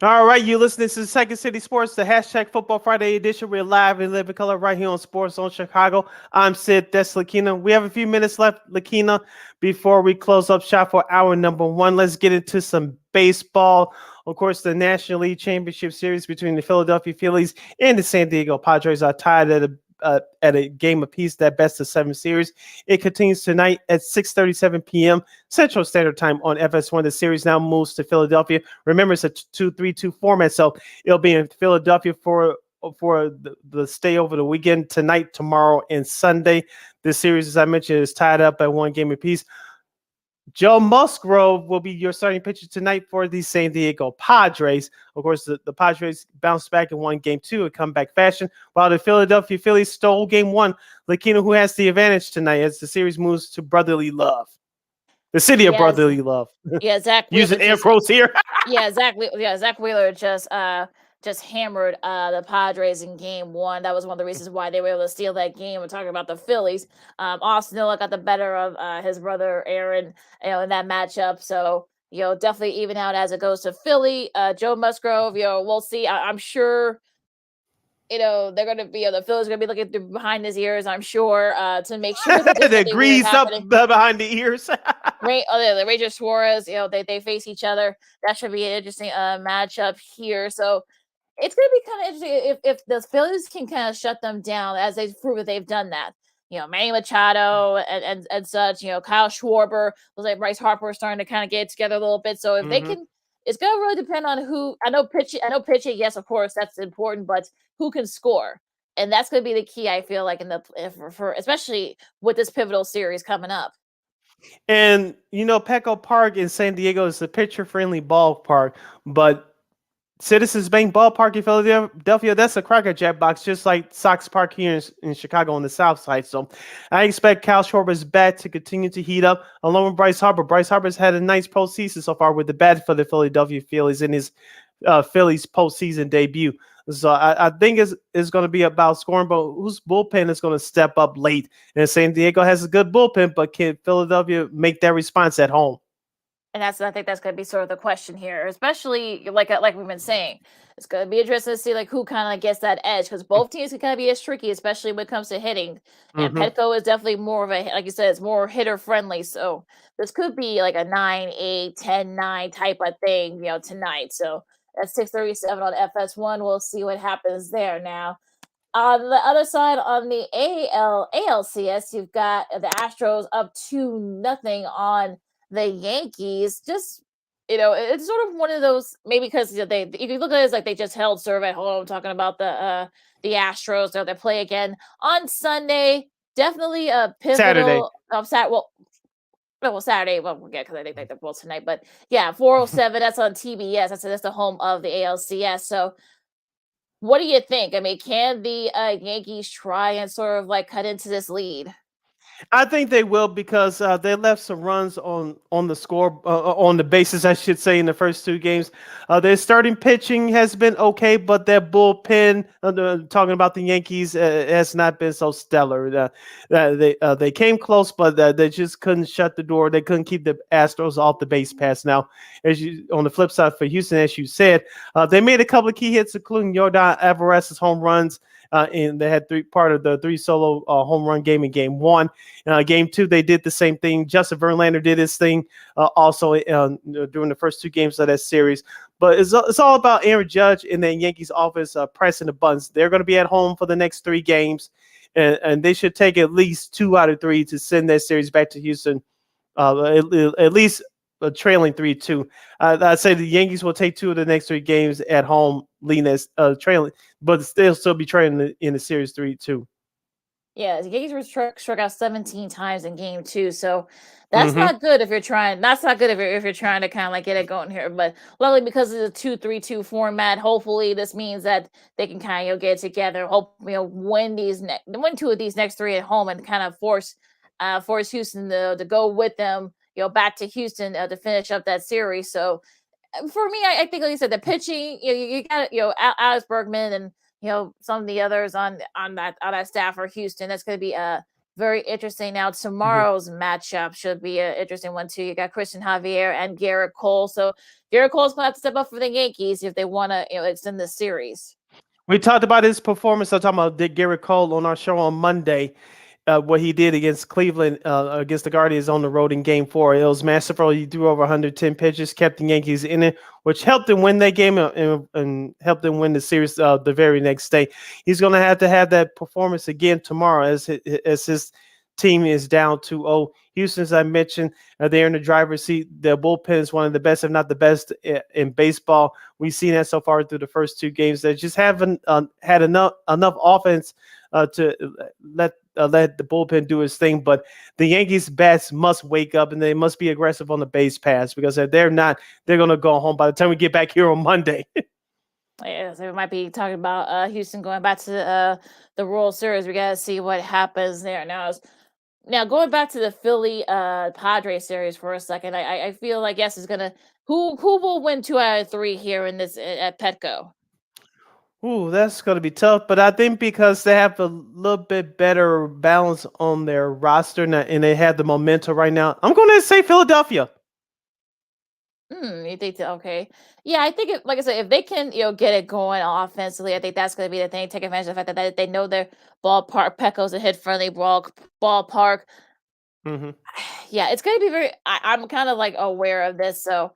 All right, you listening to Second City Sports, the hashtag Football Friday edition. We're live in living color right here on Sports on Chicago. I'm Sid, that's Lakeena. We have a few minutes left, Lakeena, before we close up shop for hour number 1. Let's get into some baseball. Of course, the National League Championship Series between the Philadelphia Phillies and the San Diego Padres are tied at a game apiece, that best of 7 series. It continues tonight at 6:37 p.m. Central Standard Time on FS1. The series now moves to Philadelphia. Remember, it's a 2-3-2 format, so it'll be in Philadelphia for the stay over the weekend, tonight, tomorrow, and Sunday. This series, as I mentioned, is tied up at 1 game apiece. Joe Musgrove will be your starting pitcher tonight for the San Diego Padres. Of course, the Padres bounced back and won Game 2 in comeback fashion, while the Philadelphia Phillies stole Game 1. Lakeena, who has the advantage tonight as the series moves to brotherly love. The city of brotherly love. Yeah, Zach. Using air quotes here. Zach Wheeler just hammered the Padres in Game 1. That was one of the reasons why they were able to steal that game. We're talking about the Phillies. Austin Nola got the better of his brother Aaron, in that matchup. So, definitely even out as it goes to Philly. Joe Musgrove, we'll see. I'm sure, they're going to be, the Phillies are going to be looking through behind his ears, I'm sure, to make sure that they're greased up behind the ears. The Ranger Suarez, they face each other. That should be an interesting matchup here. So, it's going to be kind of interesting if the Phillies can kind of shut them down, as they've proven they've done that. Manny Machado and such, Kyle Schwarber, looks like Bryce Harper is starting to kind of get it together a little bit. So if they can, it's going to really depend on who. I know pitching, yes, of course, that's important, but who can score? And that's going to be the key, I feel like, for especially with this pivotal series coming up. And, Petco Park in San Diego is a pitcher-friendly ballpark, but Citizens Bank Ballpark in Philadelphia, that's a Cracker Jack box, just like Sox Park here in Chicago on the south side. So I expect Kyle Schwarber's bat to continue to heat up along with Bryce Harper. Bryce Harper's had a nice postseason so far with the bat for the Philadelphia Phillies in his Phillies postseason debut. So I think it's going to be about scoring, but whose bullpen is going to step up late? And San Diego has a good bullpen, but can Philadelphia make that response at home? And I think that's going to be sort of the question here, especially like we've been saying. It's going to be interesting to see like who kind of gets that edge, because both teams can kind of be as tricky, especially when it comes to hitting. And Petco is definitely more of a, like you said, it's more hitter friendly. So this could be like a 9-8, 10-9 type of thing, tonight. So at 6:37 on FS1, we'll see what happens there. Now, on the other side, on the ALCS, you've got the Astros up 2-0 on the Yankees. Just, it's sort of one of those, maybe because you can look at it as like they just held serve at home, talking about the Astros. So they play again on Sunday. Definitely a pivotal Saturday. Well, because I think they're both tonight. But yeah, 4:07. That's on TBS. That's the home of the ALCS. So what do you think? I mean, can the Yankees try and sort of like cut into this lead? I think they will, because they left some runs on the score, on the bases, I should say, in the first 2 games. Their starting pitching has been okay, but their bullpen, talking about the Yankees, has not been so stellar. They came close, but they just couldn't shut the door. They couldn't keep the Astros off the base pass. Now, on the flip side for Houston, as you said, they made a couple of key hits, including Yordan Alvarez's home runs. And they had part of the 3 solo home run game in game 1. Game 2, they did the same thing. Justin Verlander did his thing also during the first 2 games of that series. But it's all about Aaron Judge and the Yankees offense pressing the buttons. They're going to be at home for the next 3 games, and they should take at least 2 out of 3 to send that series back to Houston, at least trailing 3-2. I'd say the Yankees will take 2 of the next 3 games at home, leading as trailing, but they'll still be trailing in the series 3-2. Yeah, the Yankees were struck out 17 times in game 2, so that's not good if you're trying. That's not good if you're trying to kind of like get it going here. But luckily, because of the 2-3-2 format, hopefully this means that they can kind of get it together. Hope win 2 of these next 3 at home, and kind of force Houston to go with them. Back to Houston to finish up that series. So for me, I think, like you said, the pitching, you got Alex Bergman and some of the others on that staff for Houston. That's going to be very interesting. Now tomorrow's matchup should be an interesting one too. You got Christian Javier and Garrett Cole. So Garrett Cole's going to have to step up for the Yankees if they want to extend the series. We talked about his performance. I'm talking about Garrett Cole on our show on Monday. What he did against Cleveland, against the Guardians on the road in Game 4. It was masterful. He threw over 110 pitches, kept the Yankees in it, which helped them win that game and helped them win the series the very next day. He's going to have that performance again tomorrow as his team is down 2-0. Houston, as I mentioned, they're in the driver's seat. Their bullpen is one of the best, if not the best, in baseball. We've seen that so far through the first 2 games. They just haven't had enough offense to let the bullpen do its thing. But the Yankees bats must wake up, and they must be aggressive on the base pass, because if they're not, they're going to go home by the time we get back here on Monday. Yeah, so we might be talking about Houston going back to the World Series. We got to see what happens there. Now going back to the Philly Padres series for a second, I feel like yes, is gonna who will win 2 out of 3 here in this at Petco. Ooh, that's going to be tough, but I think because they have a little bit better balance on their roster and they have the momentum right now, I'm going to say Philadelphia. You think okay? Yeah, I think like I said, if they can get it going offensively, I think that's going to be the thing. Take advantage of the fact that they know their ballpark. Petco's a hit friendly ballpark. Yeah, it's going to be very. I'm kind of like aware of this, so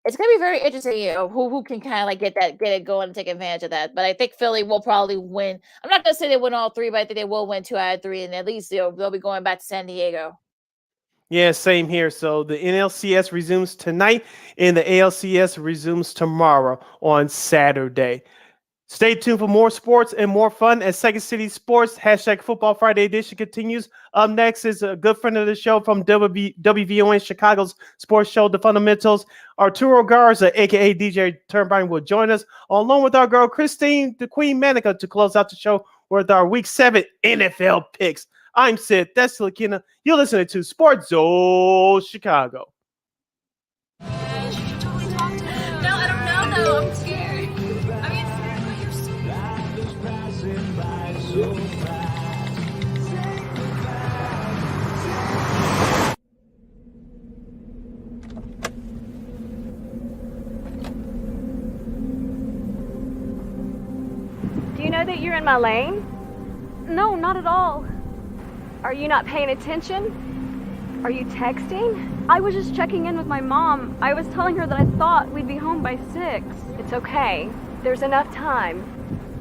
it's going to be very interesting. Who can kind of like get it going and take advantage of that. But I think Philly will probably win. I'm not going to say they win all 3, but I think they will win 2 out of 3, and at least they'll be going back to San Diego. Yeah, same here. So the NLCS resumes tonight and the ALCS resumes tomorrow on Saturday. Stay tuned for more sports and more fun as Second City Sports #Football Friday edition continues. Up next is a good friend of the show from WVON Chicago's sports show, The Fundamentals. Arturo Garza, a.k.a. DJ Turnbine, will join us along with our girl Christine, the Queen Manika, to close out the show with our Week 7 NFL picks. I'm Sid. That's Lakeena. You're listening to Sports Zone Chicago. No, I don't know, though. I'm scared. I mean, you're so know that you're in my lane? No, not at all. Are you not paying attention? Are you texting? I was just checking in with my mom. I was telling her that I thought we'd be home by 6. It's okay. There's enough time.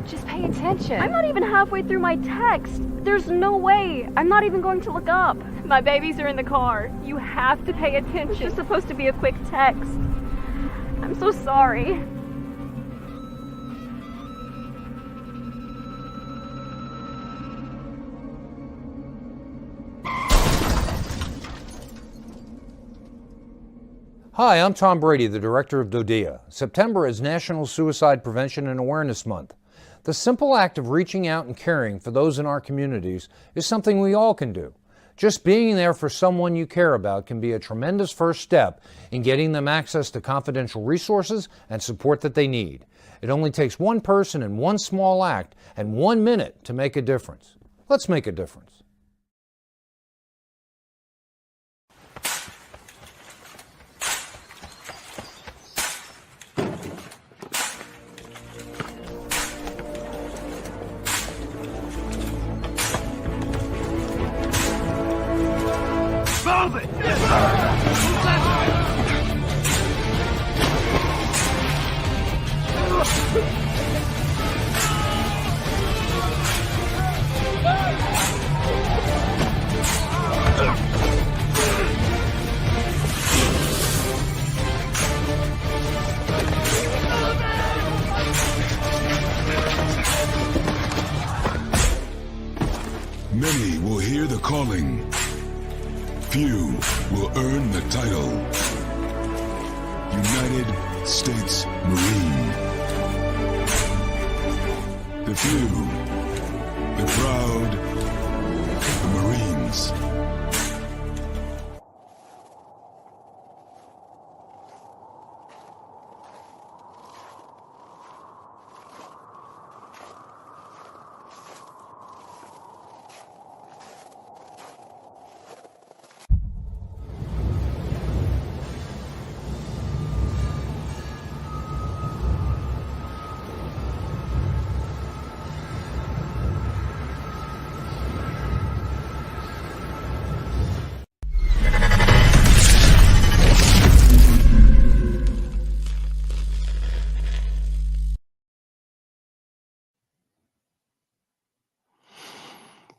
Just pay attention. I'm not even halfway through my text. There's no way. I'm not even going to look up. My babies are in the car. You have to pay attention. It's just supposed to be a quick text. I'm so sorry. Hi, I'm Tom Brady, the director of DODEA. September is National Suicide Prevention and Awareness Month. The simple act of reaching out and caring for those in our communities is something we all can do. Just being there for someone you care about can be a tremendous first step in getting them access to confidential resources and support that they need. It only takes one person and one small act and 1 minute to make a difference. Let's make a difference. Move it! Many will hear the calling. Few will earn the title. United States Marine. The few, the proud, the Marines.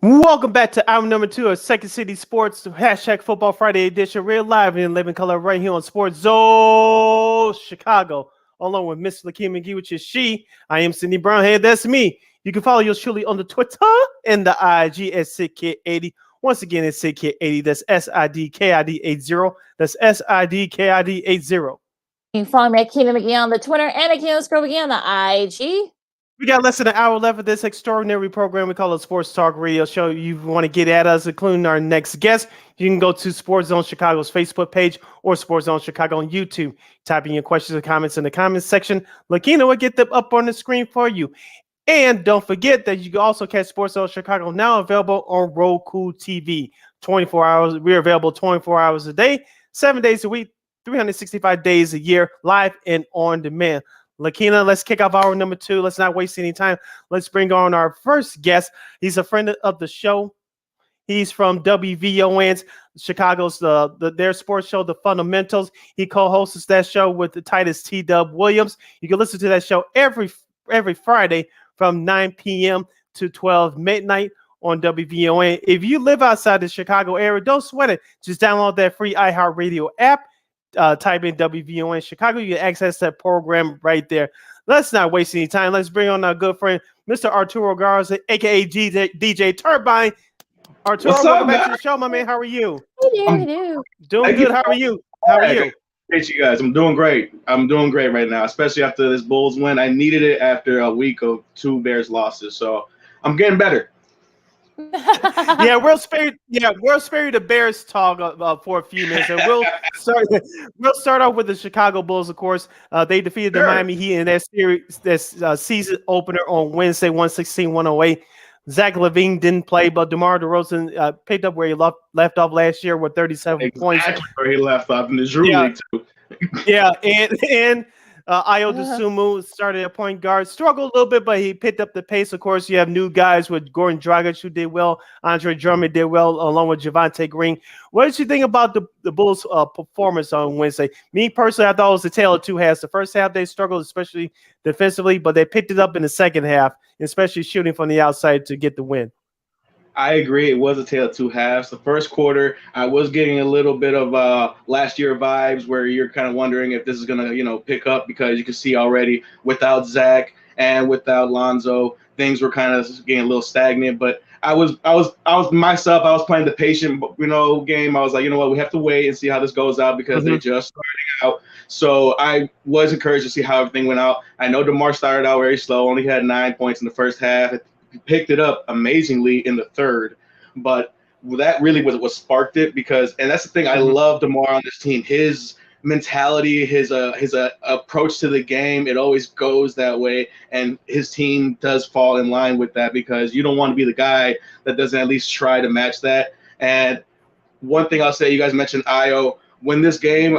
Welcome back to hour number 2 of Second City Sports hashtag Football Friday edition. We're live in living color right here on Sports Zone Chicago, along with Miss Lakeena McGee, which is she. I am Sydney Brownhead. That's me. You can follow yours truly on the Twitter and the IG at SidKid80. Once again, it's SidKid80. That's SIDKID80. That's SIDKID80. You can follow me at Lakeena McGee on the Twitter and at Lakeena McGee on the IG. We got less than an hour left of this extraordinary program we call a Sports Talk Radio Show. You want to get at us, including our next guest, you can go to Sports Zone Chicago's Facebook page or Sports Zone Chicago on YouTube. Type in your questions or comments in the comments section. Lakeena will get them up on the screen for you. And don't forget that you can also catch Sports Zone Chicago now available on Roku TV. 24 hours. We're available 24 hours a day, 7 days a week, 365 days a year, live and on demand. Lakeena, let's kick off hour number 2. Let's not waste any time. Let's bring on our first guest. He's a friend of the show. He's from WVON's Chicago's their sports show, The Fundamentals. He co-hosts that show with the Titus T. Dub Williams. You can listen to that show every Friday from 9 p.m. to 12 midnight on WVON. If you live outside the Chicago area, don't sweat it. Just download that free iHeartRadio app. Type in WVON Chicago. You can access that program right there. Let's not waste any time. Let's bring on our good friend, Mr. Arturo Garza, a.k.a. DJ Turnbine. Arturo, welcome back to the show, my man. How are you? Doing good. How are you? How are you? Appreciate you guys. I'm doing great. I'm doing great right now, especially after this Bulls win. I needed it after a week of 2 Bears losses, so I'm getting better. We'll spare the Bears talk for a few minutes, and we'll start off with the Chicago Bulls. Of course, they defeated the Miami Heat in that series, season opener on Wednesday, 116-108. Zach LaVine didn't play, but DeMar DeRozan picked up where he left off last year with 37 points. Where he left off in the Drew League too. And Ayo Dosunmu started at point guard, struggled a little bit, but he picked up the pace. Of course, you have new guys with Gordon Dragic, who did well. Andre Drummond did well, along with Javante Green. What did you think about the Bulls' performance on Wednesday? Me personally, I thought it was a tale of two halves. The first half, they struggled, especially defensively, but they picked it up in the second half, especially shooting from the outside to get the win. I agree. It was a tale of two halves. The first quarter, I was getting a little bit of last year vibes where you're kind of wondering if this is going to, pick up, because you can see already without Zach and without Lonzo, things were kind of getting a little stagnant. But I was myself. I was playing the patient, game. I was like, you know what, we have to wait and see how this goes out, because they're just starting out. So I was encouraged to see how everything went out. I know DeMar started out very slow, only had 9 points in the first half. Picked it up amazingly in the third, but that really was what sparked it, because, and that's the thing, I love DeMar on this team. His mentality, his approach to the game, it always goes that way, and his team does fall in line with that, because you don't want to be the guy that doesn't at least try to match that. And one thing I'll say, you guys mentioned Ayo. When this game,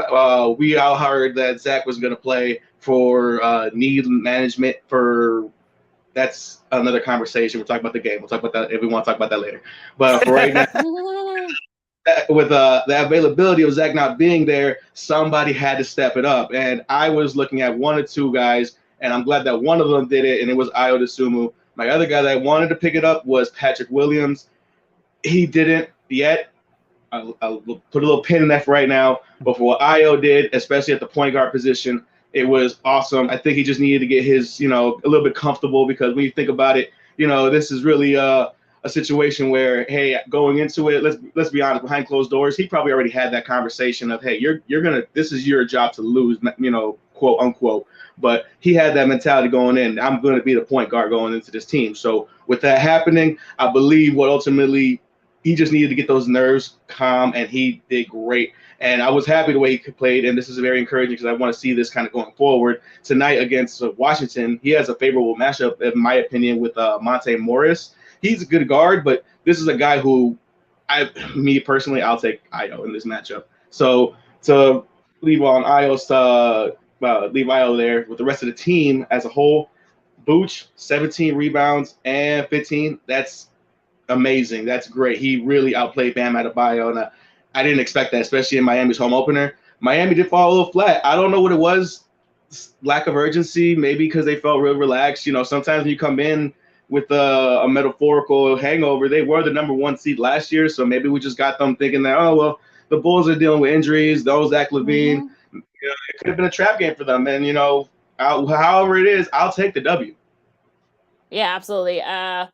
we all heard that Zach was going to play for need management for. That's another conversation. We'll talk about the game. We'll talk about that if we want to talk about that later. But for right now, with the availability of Zach not being there, somebody had to step it up. And I was looking at one or two guys, and I'm glad that one of them did it, and it was Ayo Dosunmu. My other guy that wanted to pick it up was Patrick Williams. He didn't yet. I'll put a little pin in that for right now. But for what Ayo did, especially at the point guard position, it was awesome. I think he just needed to get his, a little bit comfortable, because when you think about it, this is really a situation where, hey, going into it, let's be honest, behind closed doors, he probably already had that conversation of, hey, this is your job to lose, quote unquote. But he had that mentality going in. I'm going to be the point guard going into this team. So with that happening, I believe what ultimately he just needed to get those nerves calm, and he did great. And I was happy the way he played, and this is very encouraging, because I want to see this kind of going forward. Tonight against Washington, he has a favorable matchup, in my opinion, with Monte Morris. He's a good guard, but this is a guy who, me personally, I'll take Ayo in this matchup. So to leave on Ayo's, leave Ayo there with the rest of the team as a whole, Booch, 17 rebounds and 15. That's amazing. That's great. He really outplayed Bam Adebayo, and I didn't expect that, especially in Miami's home opener. Miami did fall a little flat. I don't know what it was, lack of urgency, maybe because they felt real relaxed. Sometimes when you come in with a metaphorical hangover, they were the #1 seed last year, so maybe we just got them thinking that, oh, well, the Bulls are dealing with injuries, those Zach LaVine. It could have been a trap game for them, and, however it is, I'll take the W. Yeah, absolutely. How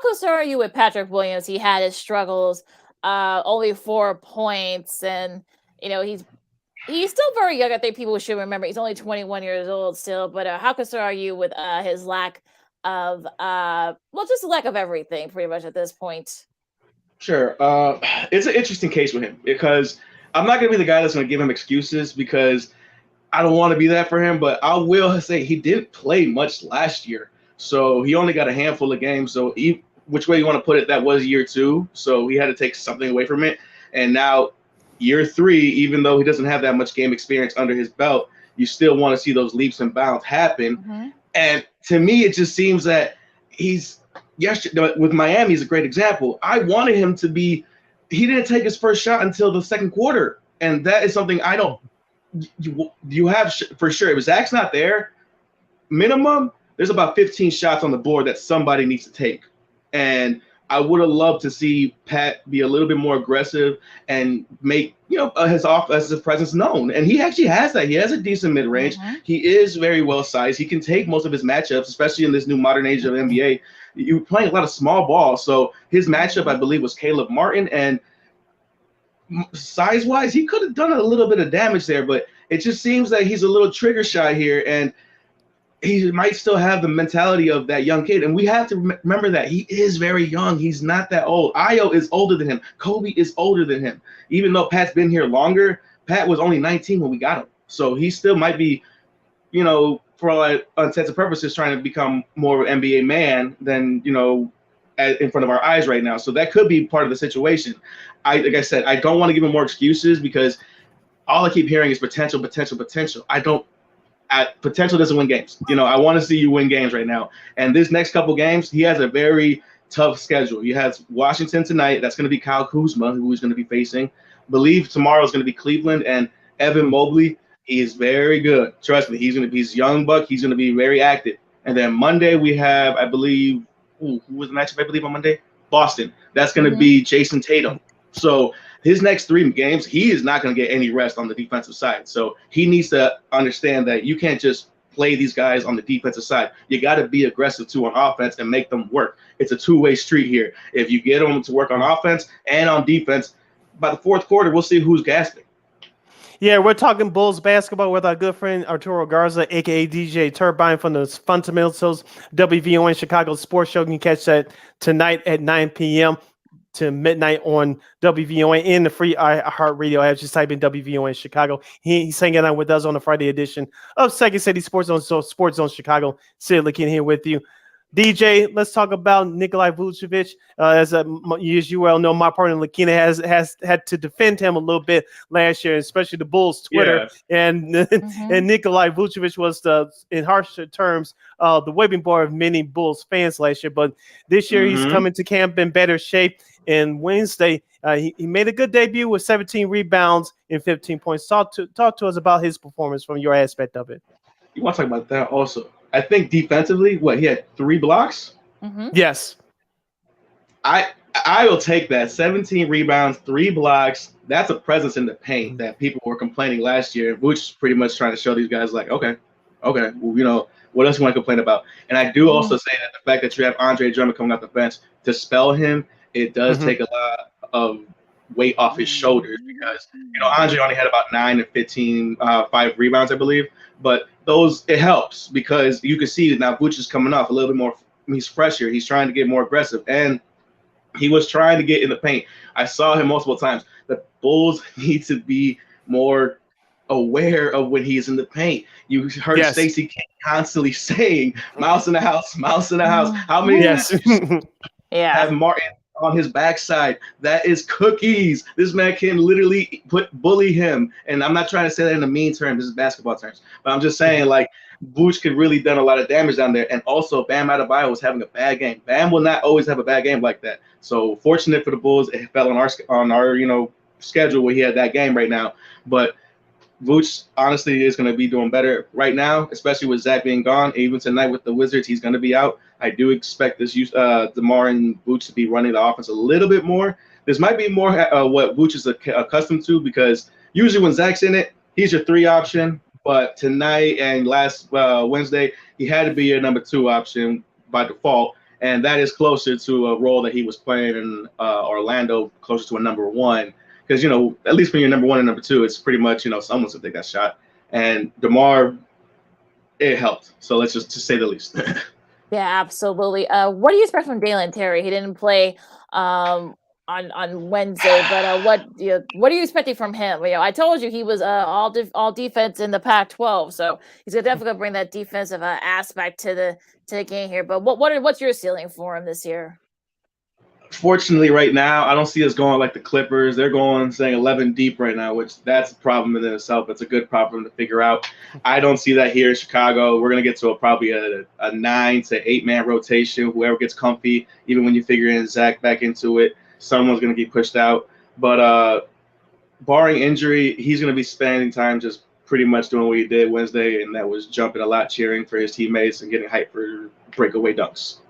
concerned are you with Patrick Williams? He had his struggles. Only 4 points, and he's still very young. I think people should remember he's only 21 years old still. But how concerned are you with his lack of just a lack of everything pretty much at this point? Sure. It's an interesting case with him, because I'm not going to be the guy that's going to give him excuses, because I don't want to be that for him. But I will say he didn't play much last year, so he only got a handful of games. So which way you want to put it, that was year 2, so he had to take something away from it. And now year 3, even though he doesn't have that much game experience under his belt, you still want to see those leaps and bounds happen. And to me, it just seems that with Miami is a great example. I wanted him to be, he didn't take his first shot until the second quarter. And that is something you have for sure. If Zach's not there, minimum, there's about 15 shots on the board that somebody needs to take. And I would have loved to see Pat be a little bit more aggressive and make his offensive presence known. And he actually has that. He has a decent mid-range. He is very well sized. He can take most of his matchups, especially in this new modern age of NBA. You're playing a lot of small ball. So his matchup, I believe, was Caleb Martin. And size-wise, he could have done a little bit of damage there. But it just seems that he's a little trigger shy here. And he might still have the mentality of that young kid. And we have to remember that he is very young. He's not that old. Ayo is older than him. Kobe is older than him. Even though Pat's been here longer, Pat was only 19 when we got him. So he still might be, for all intents and purposes, trying to become more of an NBA man than, in front of our eyes right now. So that could be part of the situation. Like I said, I don't want to give him more excuses, because all I keep hearing is potential. potential doesn't win games. I want to see you win games right now. And this next couple games, he has a very tough schedule. He has Washington tonight. That's going to be Kyle Kuzma, who he's going to be facing. I believe tomorrow is going to be Cleveland, and Evan Mobley. He is very good. Trust me, he's young buck. He's going to be very active. And then Monday we have, I believe, who was the matchup? I believe on Monday, Boston. That's going to be Jason Tatum. So his next 3 games, he is not going to get any rest on the defensive side. So he needs to understand that you can't just play these guys on the defensive side. You got to be aggressive too on offense and make them work. It's a two-way street here. If you get them to work on offense and on defense, by the fourth quarter, we'll see who's gasping. Yeah, we're talking Bulls basketball with our good friend Arturo Garza, a.k.a. DJ Turnbine from the Fundamentals WVON Chicago Sports Show. You can catch that tonight at 9 p.m. to midnight on WVON in the free iHeartRadio app. Just type in WVON Chicago. He's hanging out with us on the Friday edition of Second City Sports Zone Chicago. Sid Lakeena here with you. DJ, let's talk about Nikolai Vucevic. As you well know, my partner Lakeena has had to defend him a little bit last year, especially the Bulls Twitter. Yeah. And Nikolai Vucevic was, in harsh terms, the whipping boy of many Bulls fans last year. But this year he's coming to camp in better shape. And Wednesday, he made a good debut with 17 rebounds and 15 points. Talk to us about his performance from your aspect of it. You want to talk about that also? I think defensively, he had 3 blocks? Yes. I will take that. 17 rebounds, 3 blocks. That's a presence in the paint that people were complaining last year. Vooch is pretty much trying to show these guys okay, well, what else you want to complain about? And I do also say that the fact that you have Andre Drummond coming off the bench, to spell him, it does take a lot of weight off his shoulders because, Andre only had about 9 and 15, 5 rebounds, I believe. But it helps because you can see that now Vooch is coming off a little bit more. He's fresher. He's trying to get more aggressive. And he was trying to get in the paint. I saw him multiple times. The Bulls need to be more aware of when he's in the paint. You heard Stacey King constantly saying, mouse in the house, mouse in the house. How many have Martin on his backside? That is cookies. This man can literally bully him. And I'm not trying to say that in a mean term. This is basketball terms. But I'm just saying, Vooch could really done a lot of damage down there. And also, Bam Adebayo was having a bad game. Bam will not always have a bad game like that. So fortunate for the Bulls, it fell on our schedule where he had that game right now. But Vooch honestly is going to be doing better right now, especially with Zach being gone. Even tonight with the Wizards, he's going to be out. I do expect this DeMar and Vooch to be running the offense a little bit more. This might be more what Vooch is accustomed to because usually when Zach's in it, he's your 3 option. But tonight and last Wednesday, he had to be your number 2 option by default. And that is closer to a role that he was playing in Orlando, closer to a number 1. Because, at least when you're number 1 and number 2, it's pretty much, someone's to take that shot. And DeMar, it helped. So let's just to say the least. Yeah, absolutely. What do you expect from Dalen Terry? He didn't play on Wednesday, but what are you expecting from him? I told you he was all defense in the Pac-12, so he's definitely going to bring that defensive aspect to the game here. But what's your ceiling for him this year? Fortunately, right now, I don't see us going like the Clippers. They're going saying 11 deep right now, which that's a problem in itself. It's a good problem to figure out. I don't see that here in Chicago. We're going to get to probably a 9 to 8 man rotation. Whoever gets comfy, even when you figure in Zach back into it, someone's going to get pushed out. But barring injury, he's going to be spending time just pretty much doing what he did Wednesday, and that was jumping a lot, cheering for his teammates and getting hyped for breakaway dunks.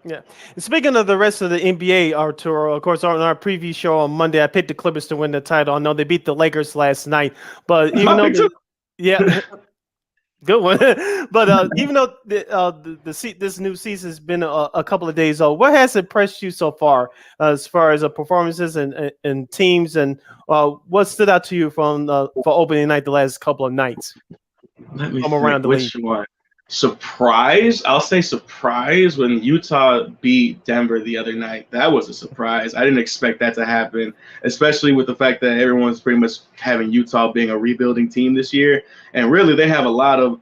Yeah. And speaking of the rest of the NBA, Arturo, of course, on our preview show on Monday, I picked the Clippers to win the title. I know they beat the Lakers last night, but even though good one. But even though this new season has been a couple of days old, what has impressed you so far as performances and teams, and what stood out to you from for opening night the last couple of nights? Let me think around the league. One. Surprise? I'll say surprise when Utah beat Denver the other night. That was a surprise. I didn't expect that to happen, especially with the fact that everyone's pretty much having Utah being a rebuilding team this year. And really, they have a lot of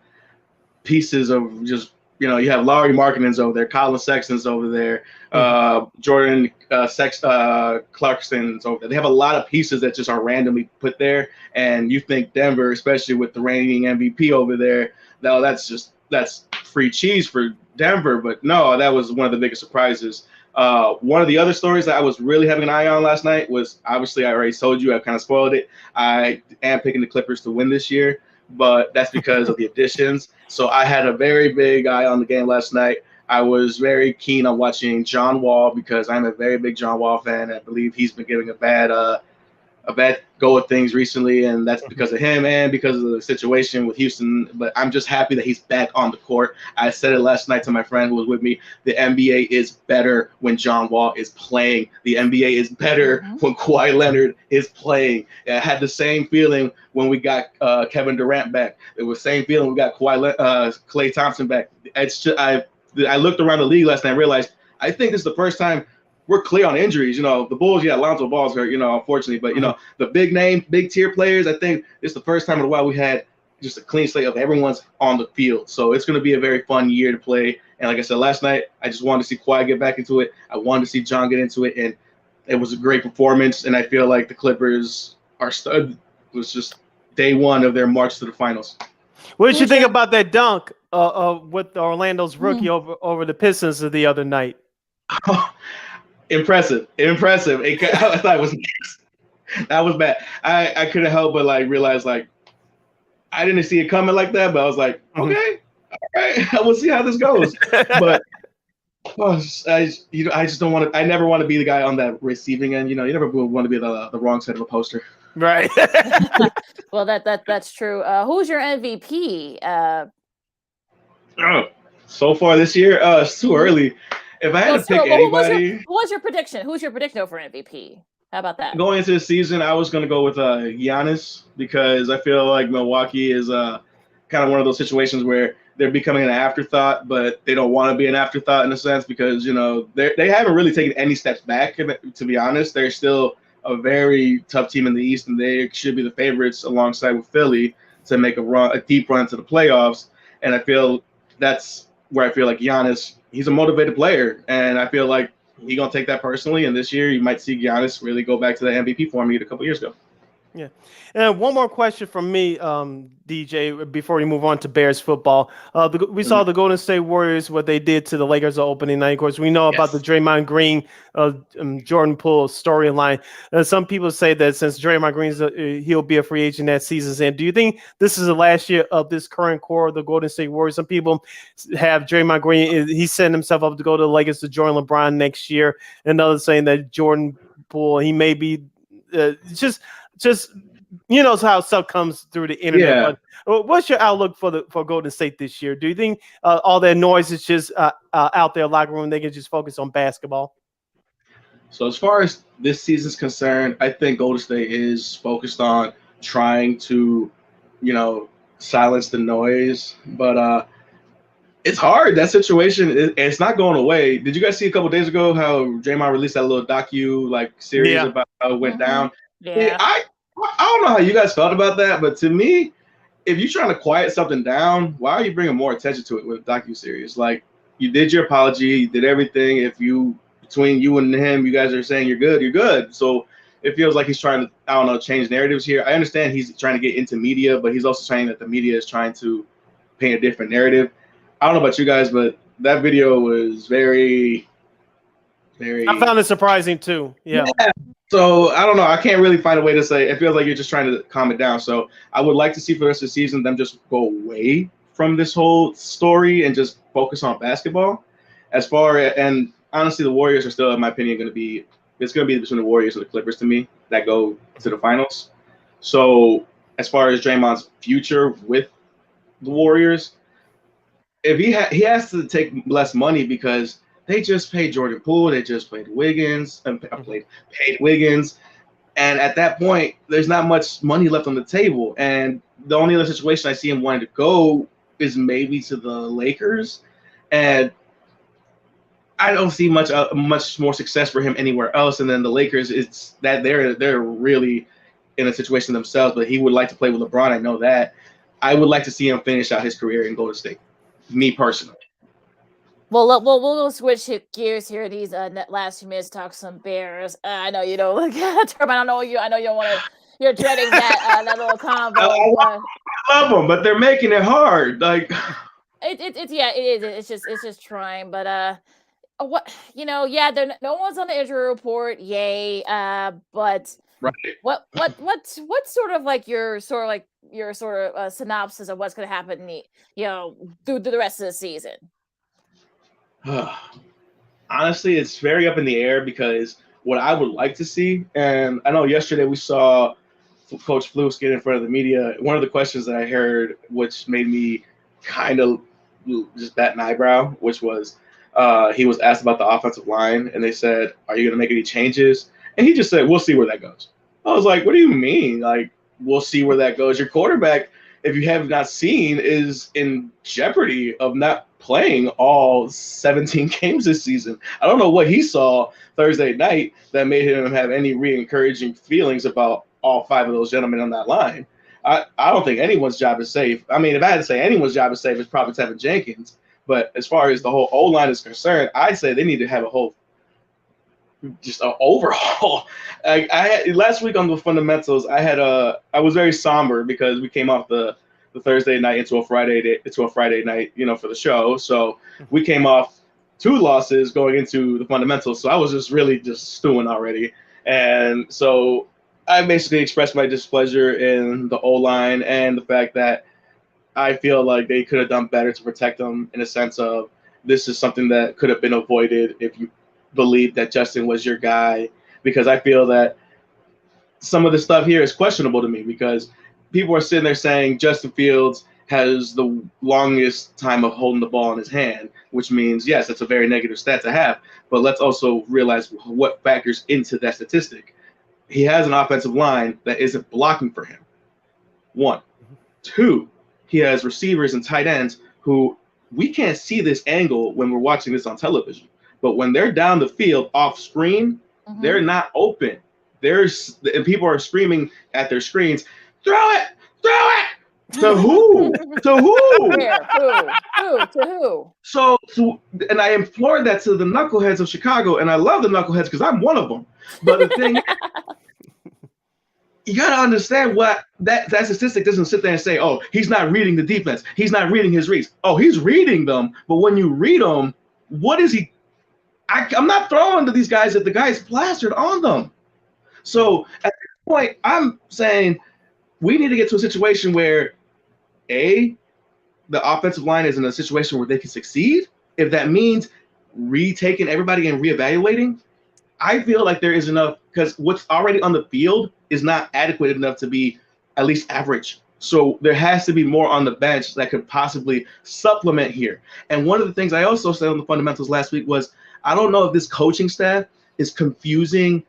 pieces of just you know, you have Laurie Markkinen's over there, Colin Sexton's over there, Jordan Clarkson's over there. They have a lot of pieces that just are randomly put there, and you think Denver, especially with the reigning MVP over there, no, that's free cheese for Denver. But no, that was one of the biggest surprises. One of the other stories that I was really having an eye on last night was, obviously, I already told you, I kind of spoiled it. I am picking the Clippers to win this year, but that's because of the additions. So I had a very big eye on the game last night. I was very keen on watching John Wall because I'm a very big John Wall fan. I believe he's been giving a bad go of things recently, and that's because of him and because of the situation with Houston. But I'm just happy that he's back on the court. I said it last night to my friend who was with me. The NBA is better when John Wall is playing. The NBA is better when Kawhi Leonard is playing. I had the same feeling when we got Kevin Durant back. It was the same feeling when we got Klay Thompson back. It's just, I looked around the league last night and realized I think this is the first time we're clear on injuries. You know, the Bulls, Lonzo Ball's hurt, unfortunately. But, the big name, big tier players, I think it's the first time in a while we had just a clean slate of everyone's on the field. So it's going to be a very fun year to play. And like I said last night, I just wanted to see Kawhi get back into it. I wanted to see John get into it. And it was a great performance. And I feel like the Clippers was just day one of their march to the finals. What did you think about that dunk with Orlando's rookie over the Pistons the other night? Impressive. I thought it was that was bad. I couldn't help but realize I didn't see it coming like that, but I was like, okay, all right, we'll see how this goes. But I just don't want to. I never want to be the guy on that receiving end. You never want to be the wrong side of a poster. Right. Well, that's true. Who's your MVP? So far this year, it's too early. If I had to pick anybody, what's your prediction? Who's your prediction for MVP? How about that? Going into the season, I was going to go with Giannis because I feel like Milwaukee is kind of one of those situations where they're becoming an afterthought, but they don't want to be an afterthought in a sense because they haven't really taken any steps back. To be honest, they're still a very tough team in the East, and they should be the favorites alongside with Philly to make a deep run to the playoffs. And I feel that's where I feel like Giannis. He's a motivated player, and I feel like he's going to take that personally. And this year, you might see Giannis really go back to the MVP form he did a couple years ago. Yeah. And one more question from me, DJ, before we move on to Bears football. We saw the Golden State Warriors, what they did to the Lakers opening night. Of course, we know about the Draymond Green, Jordan Poole storyline. Some people say that since Draymond Green's he'll be a free agent that season's end. Do you think this is the last year of this current core of the Golden State Warriors? Some people have Draymond Green. He's setting himself up to go to the Lakers to join LeBron next year. And others saying that Jordan Poole, he may be just how stuff comes through the internet. Yeah. But what's your outlook for Golden State this year? Do you think all that noise is just out there locker room? They can just focus on basketball. So as far as this season's concerned, I think Golden State is focused on trying to, silence the noise. But it's hard. That situation, it's not going away. Did you guys see a couple days ago how Draymond released that little docu series about how it went down? Yeah. I don't know how you guys felt about that, but to me, if you're trying to quiet something down, why are you bringing more attention to it with a docu-series? You did your apology, you did everything. Between you and him, you guys are saying you're good, you're good. So it feels like he's trying to, change narratives here. I understand he's trying to get into media, but he's also saying that the media is trying to paint a different narrative. I don't know about you guys, but that video was very, very... I found it surprising too. Yeah. So I don't know. I can't really find a way to say. It feels like you're just trying to calm it down. So I would like to see for the rest of the season them just go away from this whole story and just focus on basketball. And honestly, the Warriors are still, in my opinion, it's going to be between the Warriors and the Clippers to me that go to the finals. So as far as Draymond's future with the Warriors, if he has to take less money because they just paid Jordan Poole. They just paid Wiggins. Paid Wiggins. And at that point, there's not much money left on the table. And the only other situation I see him wanting to go is maybe to the Lakers. And I don't see much more success for him anywhere else. And then the Lakers, it's that they're really in a situation themselves. But he would like to play with LeBron. I know that. I would like to see him finish out his career in Golden State. Me personally. Well, we'll switch gears here. These last few minutes, talk some Bears. I know you don't look at Turnbine. I know you don't want to. You're dreading that little convo. I love them, but they're making it hard. Like it is. It's just trying. But what yeah, no one's on the injury report. Yay. But right. What's sort of like your synopsis of what's going to happen? Through the rest of the season. Honestly, it's very up in the air because what I would like to see, and I know yesterday we saw Coach Flukes get in front of the media. One of the questions that I heard, which made me kind of just bat an eyebrow, which was he was asked about the offensive line, and they said, "Are you going to make any changes?" And he just said, "We'll see where that goes." I was like, "What do you mean? Like, we'll see where that goes?" Your quarterback, if you have not seen, is in jeopardy of not playing all 17 games this season. I don't know what he saw Thursday night that made him have any re-encouraging feelings about all 5 of those gentlemen on that line. I don't think anyone's job is safe. I mean, if I had to say anyone's job is safe, it's probably Tevin Jenkins. But as far as the whole O-line is concerned, I'd say they need to have just an overhaul. Last week on the fundamentals, I was very somber because we came off the Thursday night into a Friday night, for the show. So we came off 2 losses going into the fundamentals. So I was just really just stewing already. And so I basically expressed my displeasure in the O-line and the fact that I feel like they could have done better to protect them, in a sense of this is something that could have been avoided if you believe that Justin was your guy, because I feel that some of the stuff here is questionable to me because people are sitting there saying Justin Fields has the longest time of holding the ball in his hand, which means, yes, that's a very negative stat to have, but let's also realize what factors into that statistic. He has an offensive line that isn't blocking for him. 1. 2, he has receivers and tight ends who we can't see this angle when we're watching this on television, but when they're down the field off screen, they're not open. And people are screaming at their screens, throw it! To who? To who? Where? Who? To who? So, and I implored that to the knuckleheads of Chicago, and I love the knuckleheads because I'm one of them. But the thing, you got to understand what that statistic doesn't sit there and say, oh, he's not reading the defense. He's not reading his reads. Oh, he's reading them. But when you read them, what is he? I'm not throwing to these guys if the guy's plastered on them. So at this point, I'm saying we need to get to a situation where, A, the offensive line is in a situation where they can succeed. If that means retaking everybody and reevaluating, I feel like there is enough, because what's already on the field is not adequate enough to be at least average. So there has to be more on the bench that could possibly supplement here. And one of the things I also said on the fundamentals last week was, I don't know if this coaching staff is confusing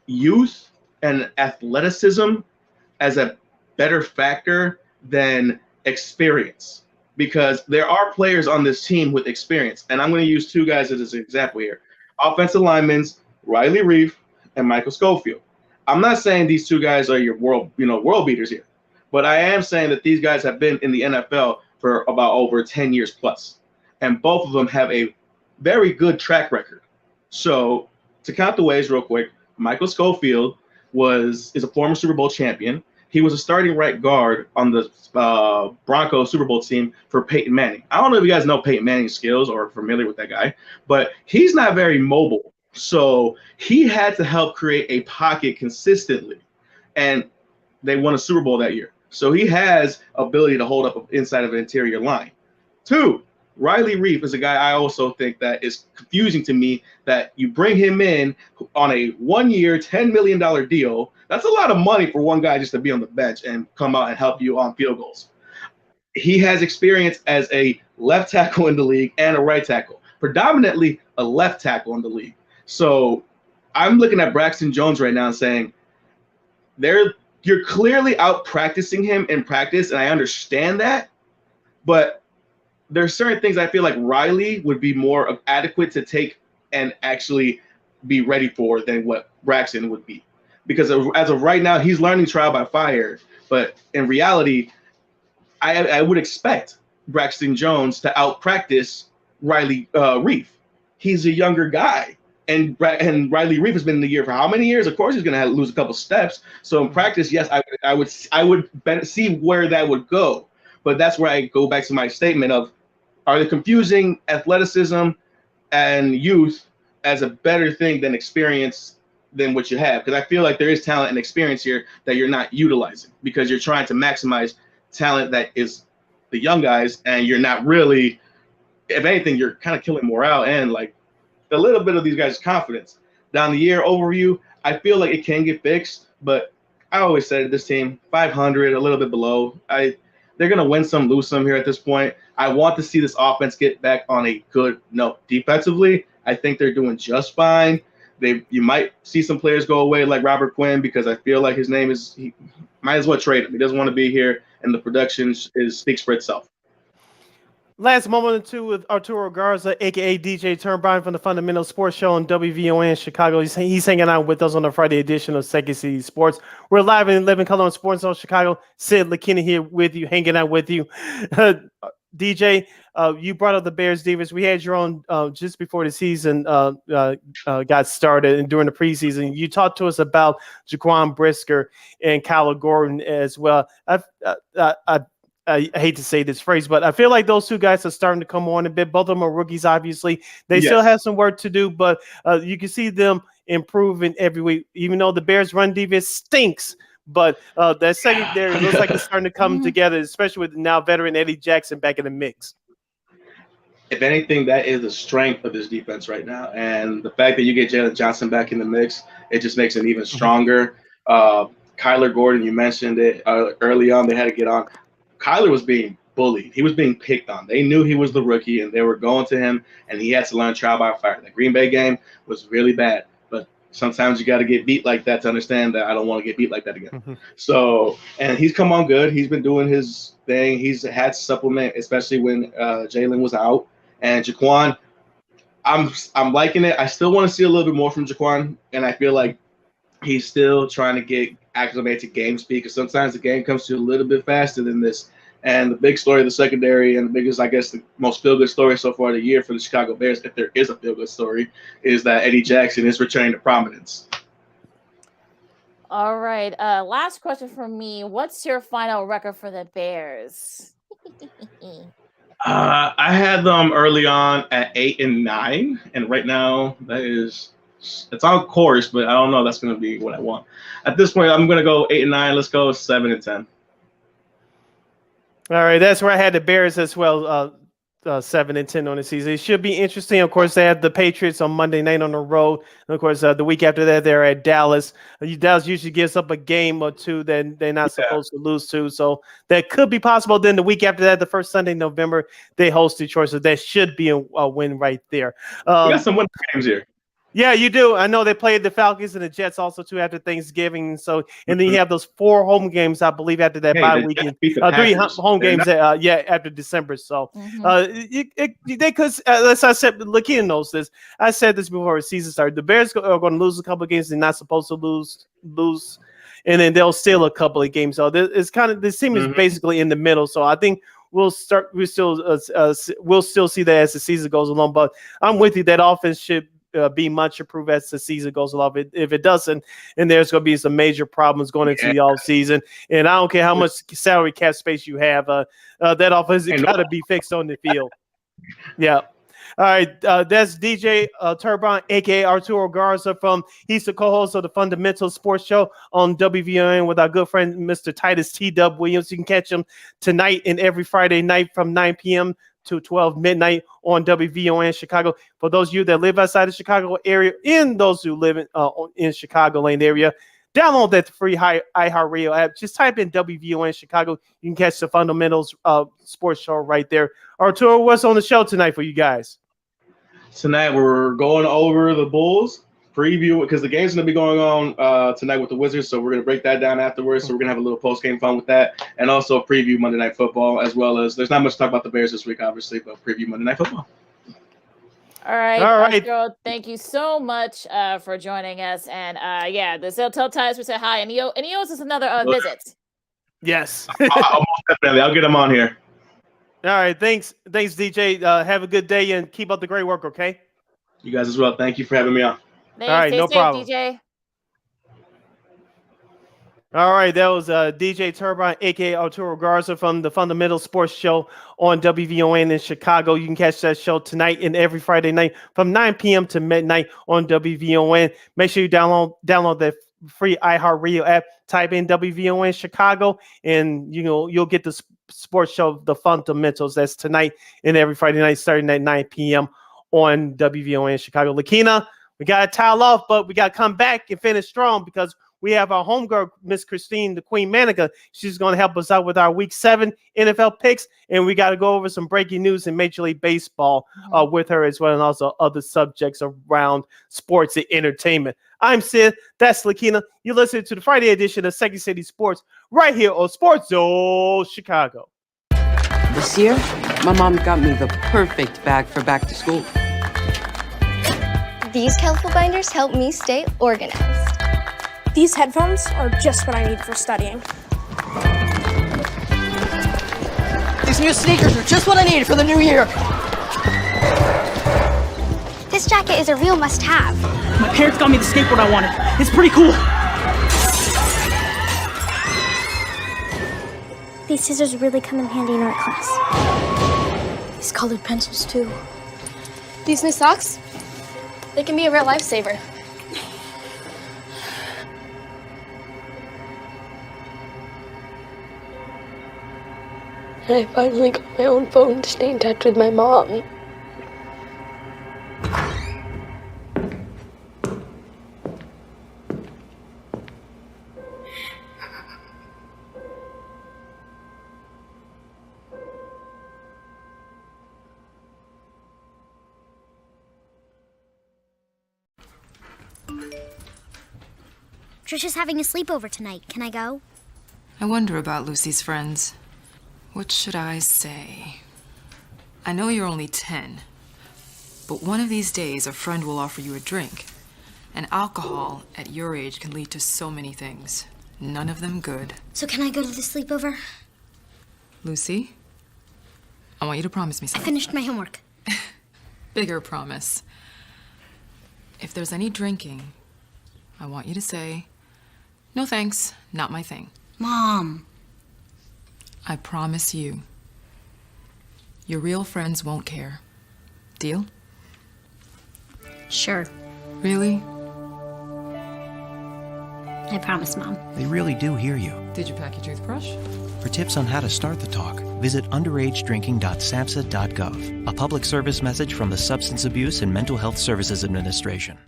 youth and athleticism as a better factor than experience, because there are players on this team with experience. And I'm going to use 2 guys as an example here. Offensive linemen, Riley Reef and Michael Schofield. I'm not saying these 2 guys are your world beaters here, but I am saying that these guys have been in the NFL for about over 10 years plus. And both of them have a very good track record. So to count the ways real quick, Michael Schofield is a former Super Bowl champion. He was a starting right guard on the Broncos Super Bowl team for Peyton Manning. I don't know if you guys know Peyton Manning's skills or are familiar with that guy, but he's not very mobile. So he had to help create a pocket consistently. And they won a Super Bowl that year. So he has ability to hold up inside of an interior line. 2, Riley Reef is a guy I also think that is confusing to me, that you bring him in on a 1-year, $10 million deal. That's a lot of money for one guy just to be on the bench and come out and help you on field goals. He has experience as a left tackle in the league and a right tackle, predominantly a left tackle in the league. So I'm looking at Braxton Jones right now and saying, you're clearly out practicing him in practice, and I understand that, but there's certain things I feel like Riley would be more adequate to take and actually be ready for than what Braxton would be. Because as of right now, he's learning trial by fire. But in reality, I would expect Braxton Jones to out-practice Riley Reef. He's a younger guy. And Riley Reef has been in the year for how many years? Of course, he's going to lose a couple steps. So in practice, yes, I would see where that would go. But that's where I go back to my statement of, are they confusing athleticism and youth as a better thing than experience than what you have? Because I feel like there is talent and experience here that you're not utilizing because you're trying to maximize talent that is the young guys, and you're not really, if anything, you're kind of killing morale and like a little bit of these guys' confidence. Down the year overview, I feel like it can get fixed, but I always said this team, 500, a little bit below. They're going to win some, lose some here at this point. I want to see this offense get back on a good note. Defensively, I think they're doing just fine. You might see some players go away like Robert Quinn because I feel like his name is, he might as well trade him. He doesn't want to be here, and the production speaks for itself. Last moment or two with Arturo Garza, a.k.a. DJ Turnbine from the Fundamental Sports Show on WVON Chicago. He's hanging out with us on the Friday edition of Second City Sports. We're live in living color on Sports Zone Chicago. Sid, Lakeena here with you, hanging out with you. DJ, you brought up the Bears defense. We had your own just before the season got started and during the preseason. You talked to us about Jaquan Brisker and Kyler Gordon as well. I hate to say this phrase, but I feel like those two guys are starting to come on a bit. Both of them are rookies, obviously. They still have some work to do, but you can see them improving every week, even though the Bears' run defense stinks. But that secondary looks like it's starting to come together, especially with now veteran Eddie Jackson back in the mix. If anything, that is the strength of this defense right now. And the fact that you get Jalen Johnson back in the mix, it just makes it even stronger. Kyler Gordon, you mentioned it early on. They had to get on. Kyler was being bullied. He was being picked on. They knew he was the rookie, and they were going to him, and he had to learn trial by fire. The Green Bay game was really bad, but sometimes you got to get beat like that to understand that I don't want to get beat like that again. So, and he's come on good. He's been doing his thing. He's had to supplement, especially when Jalen was out. And Jaquan, I'm liking it. I still want to see a little bit more from Jaquan, and I feel like he's still trying to get acclimated to game speed because sometimes the game comes to you a little bit faster than this. And the big story of the secondary and the biggest, I guess, the most feel-good story so far of the year for the Chicago Bears, if there is a feel-good story, is that Eddie Jackson is returning to prominence. All right. Last question from me. What's your final record for the Bears? I had them early on at 8-9, and right now it's on course, but I don't know if that's going to be what I want. At this point, I'm going to go 8-9. Let's go 7-10. All right, that's where I had the Bears as well, 7-10 on the season. It should be interesting. Of course, they have the Patriots on Monday night on the road. And of course, the week after that, they're at Dallas. Dallas usually gives up a game or two that they're not supposed to lose to. So that could be possible. Then the week after that, the first Sunday in November, they host Detroit. So that should be a win right there. We got some win games here. Yeah, you do. I know they played the Falcons and the Jets also too after Thanksgiving. So, and then you have those 4 home games, I believe, after that bye weekend. 3 home games, after December. So, they could. As I said, Lakeena knows this. I said this before the season started. The Bears are going to lose a couple of games they're not supposed to lose, and then they'll steal a couple of games. So it's kind of this team is basically in the middle. So I think we'll still see that as the season goes along. But I'm with you. That offense should be much improved as the season goes along. If it doesn't, and there's going to be some major problems going into the off season. And I don't care how much salary cap space you have, that offense has got to be fixed on the field. Yeah. All right, that's DJ Turnbine, a.k.a. Arturo Garza he's the co-host of the Fundamental Sports Show on WVON with our good friend, Mr. Titus T-Dub Williams. You can catch him tonight and every Friday night from 9 p.m. to 12 midnight on WVON Chicago. For those of you that live outside the Chicago area, and those who live in Chicagoland area, download that free iHeartRadio app. Just type in WVON Chicago. You can catch the Fundamentals Sports Show right there. Arturo, what's on the show tonight for you guys? Tonight we're going over the Bulls preview because the game's going to be going on tonight with the Wizards, so we're going to break that down afterwards. So we're going to have a little post-game fun with that, and also preview Monday Night Football, as well as there's not much to talk about the Bears this week, obviously, but preview Monday Night Football. All right. Arturo, thank you so much for joining us, and tell Titus we said hi, and he owes us another visit. Yes. Definitely. I'll get him on here. All right. Thanks, DJ. Have a good day and keep up the great work. Okay. You guys as well. Thank you for having me on. Thanks, all right. stay No safe, problem. DJ. All right, that was DJ Turnbine, aka Arturo Garza from the Fundamental Sports Show on WVON in Chicago. You can catch that show tonight and every Friday night from 9 p.m. to midnight on WVON. Make sure you download the free iHeartRadio app. Type in WVON Chicago, and you'll get the sports show, The Fundamentals. That's tonight and every Friday night starting at 9 p.m. on WVON Chicago. Lakeena, we got to towel off, but we got to come back and finish strong because we have our homegirl, Miss Christine, the Queen Manika. She's going to help us out with our Week 7 NFL picks, and we got to go over some breaking news in Major League Baseball with her as well, and also other subjects around sports and entertainment. I'm Sid. That's Lakeena. You listen to the Friday edition of Second City Sports right here on Sports Zone Chicago. This year, my mom got me the perfect bag for back to school. These colorful binders help me stay organized. These headphones are just what I need for studying. These new sneakers are just what I needed for the new year. This jacket is a real must-have. My parents got me the skateboard I wanted. It's pretty cool. These scissors really come in handy in art class. These colored pencils, too. These new socks, they can be a real lifesaver. And I finally got my own phone to stay in touch with my mom. Trisha's having a sleepover tonight. Can I go? I wonder about Lucy's friends. What should I say? I know you're only 10, but one of these days a friend will offer you a drink. And alcohol at your age can lead to so many things. None of them good. So can I go to the sleepover? Lucy, I want you to promise me I something. finished my homework. Bigger promise. If there's any drinking, I want you to say, "No thanks, not my thing." Mom. I promise you, your real friends won't care. Deal? Sure. Really? I promise, Mom. They really do hear you. Did you pack your toothbrush? For tips on how to start the talk, visit underagedrinking.samhsa.gov. A public service message from the Substance Abuse and Mental Health Services Administration.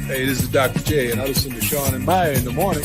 Hey, this is Dr. J, and I listen to Sean and Maya in the morning.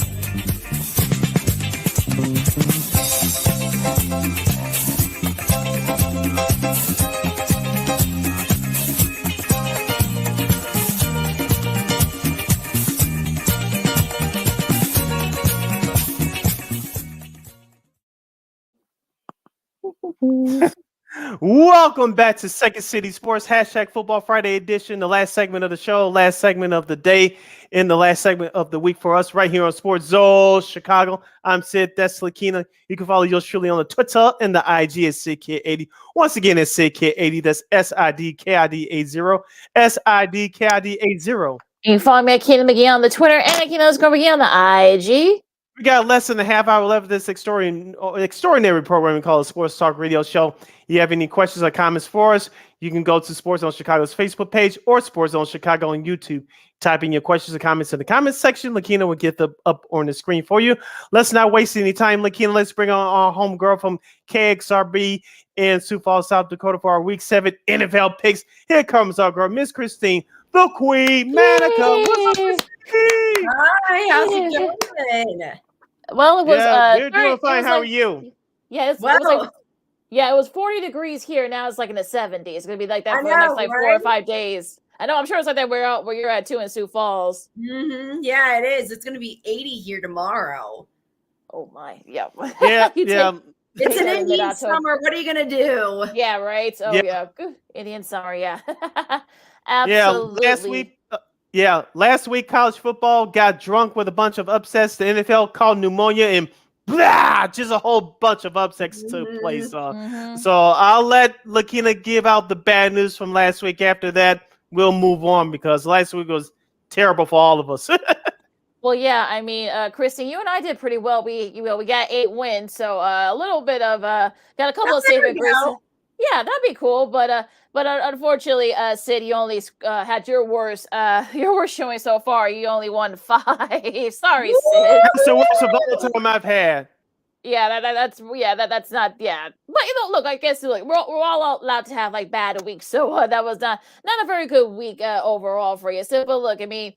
Welcome back to Second City Sports #Football Friday edition. The last segment of the show, last segment of the day, and the last segment of the week for us right here on Sports Zone Chicago. I'm Sid. That's Lakeena. You can follow yours truly on the Twitter and the IG at SidKid80. Once again, it's SidKid80. That's SIDKID80. SIDKID80. You can follow me at Keena McGee on the Twitter and at Keena McGee on the IG. We got less than a half hour left of this extraordinary program we call a Sports Talk Radio Show. You have any questions or comments for us, you can go to Sports Zone Chicago's Facebook page or Sports Zone Chicago on YouTube. Type in your questions or comments in the comments section. Lakeena will get them up on the screen for you. Let's not waste any time, Lakeena. Let's bring on our homegirl from KXRB in Sioux Falls, South Dakota for our Week 7 NFL picks. Here comes our girl, Miss Christine, the Queen, Manika. What's up, Christine? Hi, how's it going? Well, it was we're doing fine. How are you? Yeah, it was 40 degrees here. Now it's like in the 70s. It's gonna be like that for the next 4 or 5 days. I know. I'm sure it's like that where you're at too in Sioux Falls. Mm-hmm. Yeah, it is. It's gonna be 80 here tomorrow. Oh my, yeah. Yeah. It's an Indian summer. What are you gonna do? Yeah, right. Oh yeah. Indian summer. Yeah. Absolutely. Last week college football got drunk with a bunch of upsets. The NFL called pneumonia and just a whole bunch of upsets took place. So I'll let Lakeena give out the bad news from last week. After that, we'll move on because last week was terrible for all of us. Well, yeah, I mean, Christine, you and I did pretty well. We got 8 wins, so a little bit of got a couple of saving grace. Yeah, that'd be cool, but unfortunately, Sid, you only had your worst showing so far. You only won 5. Sorry, Sid. That's the worst of all time I've had. Yeah, that's not But look, I guess we're all allowed to have like bad weeks, so that was not a very good week overall for you. So, but look, I mean,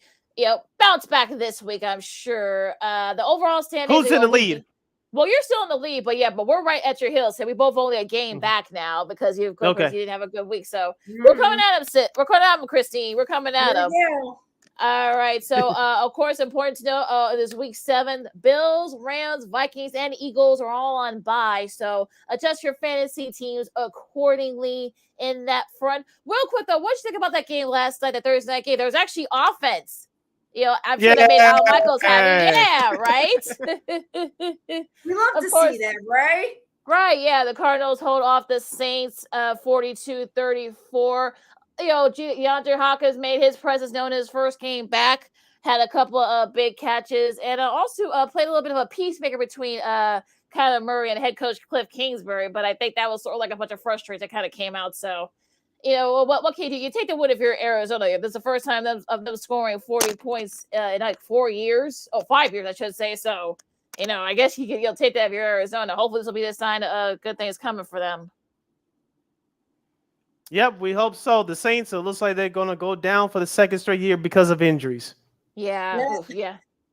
bounce back this week, I'm sure. The overall standings. Who's in the lead? Well, you're still in the lead, but we're right at your heels. So we both only a game back now because you didn't have a good week. So we're coming at him, Sid. We're coming at him, Christine. We're coming at him. All right. So, of course, important to know this week 7, Bills, Rams, Vikings, and Eagles are all on bye. So adjust your fantasy teams accordingly in that front. Real quick, though, what did you think about that game last night, the Thursday night game? There was actually offense. I'm sure that made Al Michaels happy. Yeah, right? We love to see that, right? Right, yeah. The Cardinals hold off the Saints 42-34. DeAndre Hopkins made his presence known in his first game back, had a couple of big catches, and also played a little bit of a peacemaker between Kyler Murray and head coach Cliff Kingsbury. But I think that was sort of like a bunch of frustrations that kind of came out. So, what can you do? You take the win if you're Arizona. This is the first time of them scoring 40 points in like 4 years. 5 years, I should say. So, I guess you'll take that if you're Arizona. Hopefully this will be the sign of good things coming for them. Yep, we hope so. The Saints, it looks like they're going to go down for the second straight year because of injuries. Yeah.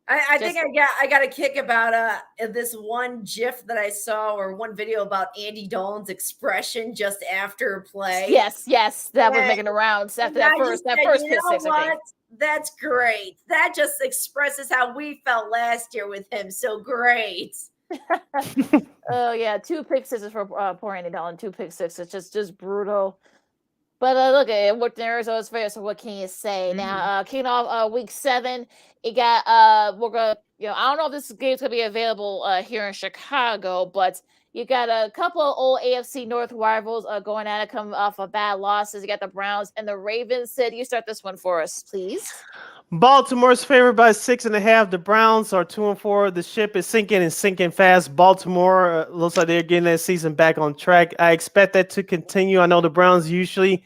I think I got a kick about this one GIF that I saw or one video about Andy Dalton's expression just after a play. Yes, that was making the rounds after that first pick six. I think that's great. That just expresses how we felt last year with him. So great. Oh yeah, 2 pick sixes for poor Andy Dalton. 2 pick sixes, just brutal. But look, it worked in Arizona's favor. So what can you say? Now, kicking off week 7, it got we're gonna I don't know if this game's gonna be available here in Chicago, but you got a couple of old AFC North rivals going at it, coming off of bad losses. You got the Browns and the Ravens. Sid, you start this one for us, please. Baltimore's favored by 6.5. The Browns are 2-4. The ship is sinking fast. Baltimore looks like they're getting that season back on track. I expect that to continue. I know the Browns usually